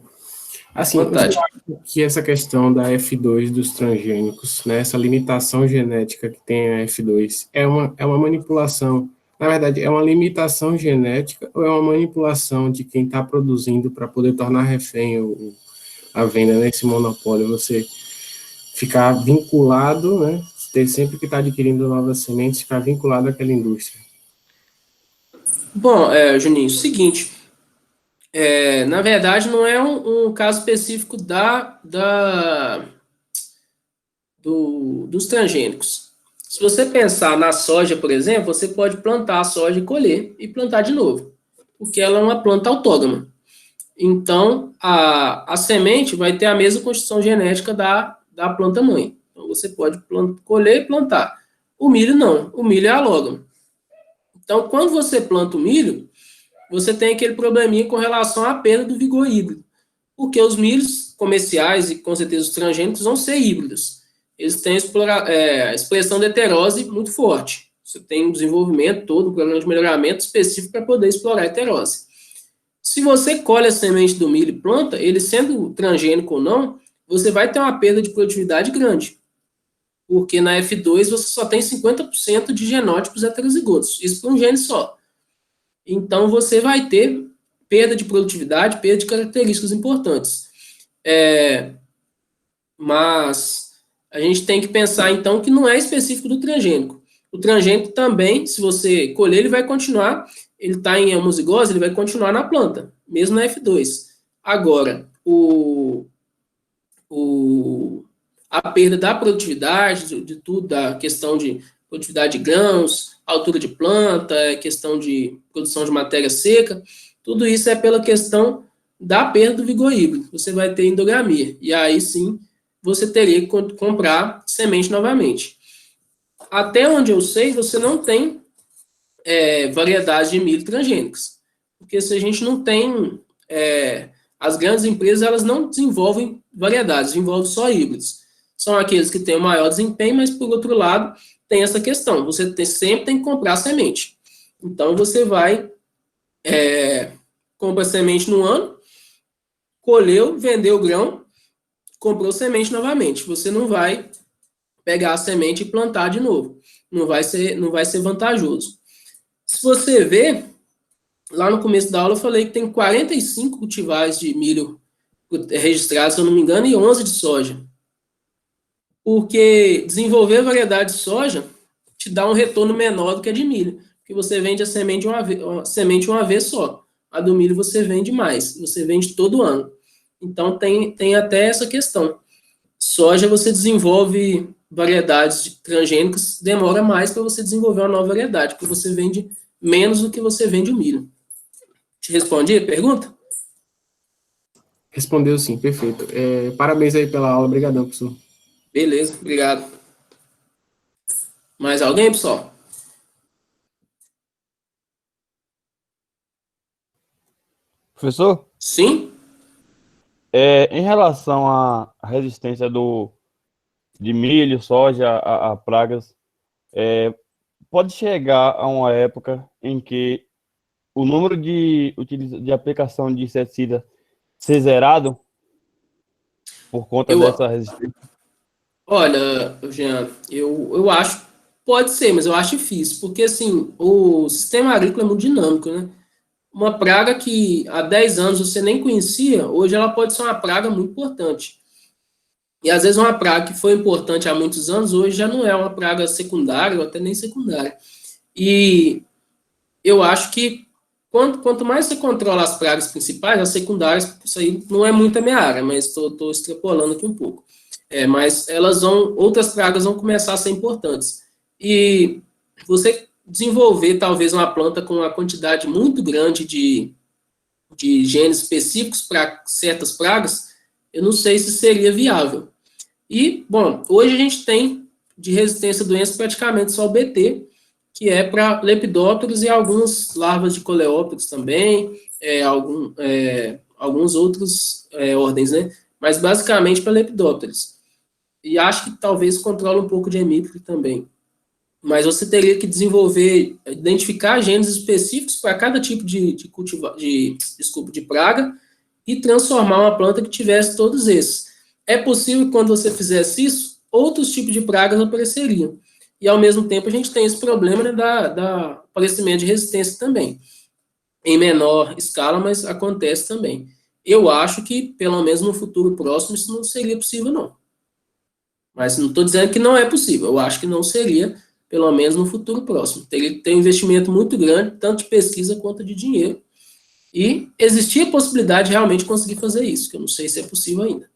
Assim, você acha que essa questão da F2 dos transgênicos, né, essa limitação genética que tem a F2, é uma manipulação, na verdade, é uma limitação genética ou é uma manipulação de quem está produzindo para poder tornar refém a venda nesse monopólio? Você ficar vinculado, né, ter sempre que estar adquirindo novas sementes, ficar vinculado àquela indústria. Bom, Juninho, seguinte, na verdade não é um caso específico dos transgênicos. Se você pensar na soja, por exemplo, você pode plantar a soja e colher e plantar de novo, porque ela é uma planta autógama. Então, a semente vai ter a mesma constituição genética da planta mãe. Então, você pode colher e plantar. O milho não, o milho é alógamo. Então, quando você planta o milho, você tem aquele probleminha com relação à perda do vigor híbrido. Porque os milhos comerciais e, com certeza, os transgênicos vão ser híbridos. Eles têm a expressão de heterose muito forte. Você tem um desenvolvimento todo, um programa de melhoramento específico para poder explorar a heterose. Se você colhe a semente do milho e planta, ele sendo transgênico ou não, você vai ter uma perda de produtividade grande. Porque na F2 você só tem 50% de genótipos heterozigotos. Isso para um gene só. Então você vai ter perda de produtividade, perda de características importantes. Mas a gente tem que pensar, então, que não é específico do transgênico. O transgênico também, se você colher, ele vai continuar, ele está em homozigose, ele vai continuar na planta, mesmo na F2. Agora, a perda da produtividade, de tudo, da questão de produtividade de grãos, altura de planta, questão de produção de matéria seca, tudo isso é pela questão da perda do vigor híbrido. Você vai ter endogamia, e aí sim você teria que comprar semente novamente. Até onde eu sei, você não tem variedades de milho transgênicas, porque se a gente não tem, as grandes empresas elas não desenvolvem variedades, desenvolvem só híbridos. São aqueles que têm o maior desempenho, mas por outro lado tem essa questão, você sempre tem que comprar semente. Então você vai compra semente no ano, colheu, vendeu o grão, comprou semente novamente. Você não vai pegar a semente e plantar de novo. Não vai ser vantajoso. Se você ver, lá no começo da aula eu falei que tem 45 cultivares de milho registrados, se eu não me engano, e 11 de soja. Porque desenvolver variedade de soja te dá um retorno menor do que a de milho. Porque você vende a semente uma vez só. A do milho você vende mais. Você vende todo ano. Então, tem até essa questão. Soja, você desenvolve variedades transgênicas, demora mais para você desenvolver uma nova variedade, porque você vende menos do que você vende o milho. Te respondi a pergunta? Respondeu sim, perfeito. Parabéns aí pela aula, obrigadão, professor. Beleza, obrigado. Mais alguém, pessoal? Professor? Sim? Em relação à resistência de milho, soja, a pragas, pode chegar a uma época em que o número de aplicação de inseticida ser zerado por conta dessa resistência? Olha, Jean, eu acho, pode ser, mas eu acho difícil, porque assim, o sistema agrícola é muito dinâmico, né? Uma praga que há 10 anos você nem conhecia, hoje ela pode ser uma praga muito importante. E às vezes uma praga que foi importante há muitos anos, hoje já não é uma praga secundária, ou até nem secundária. E eu acho que quanto mais você controla as pragas principais, as secundárias, isso aí não é muito a minha área, mas estou extrapolando aqui um pouco. Mas outras pragas vão começar a ser importantes. E você desenvolver talvez uma planta com uma quantidade muito grande de genes específicos para certas pragas, eu não sei se seria viável. E, bom, hoje a gente tem de resistência a doenças praticamente só o BT, que é para lepidópteros e algumas larvas de coleópteros também, alguns outros ordens, né? Mas basicamente para lepidópteros. E acho que talvez controle um pouco de hemíptero também. Mas você teria que identificar genes específicos para cada tipo de praga e transformar uma planta que tivesse todos esses. É possível que quando você fizesse isso, outros tipos de pragas apareceriam. E ao mesmo tempo a gente tem esse problema, né, da aparecimento de resistência também. Em menor escala, mas acontece também. Eu acho que, pelo menos no futuro próximo, isso não seria possível, não. Mas não estou dizendo que não é possível. Eu acho que não seria, pelo menos no futuro próximo. Teria que ter um investimento muito grande, tanto de pesquisa quanto de dinheiro. E existia a possibilidade de realmente conseguir fazer isso, que eu não sei se é possível ainda.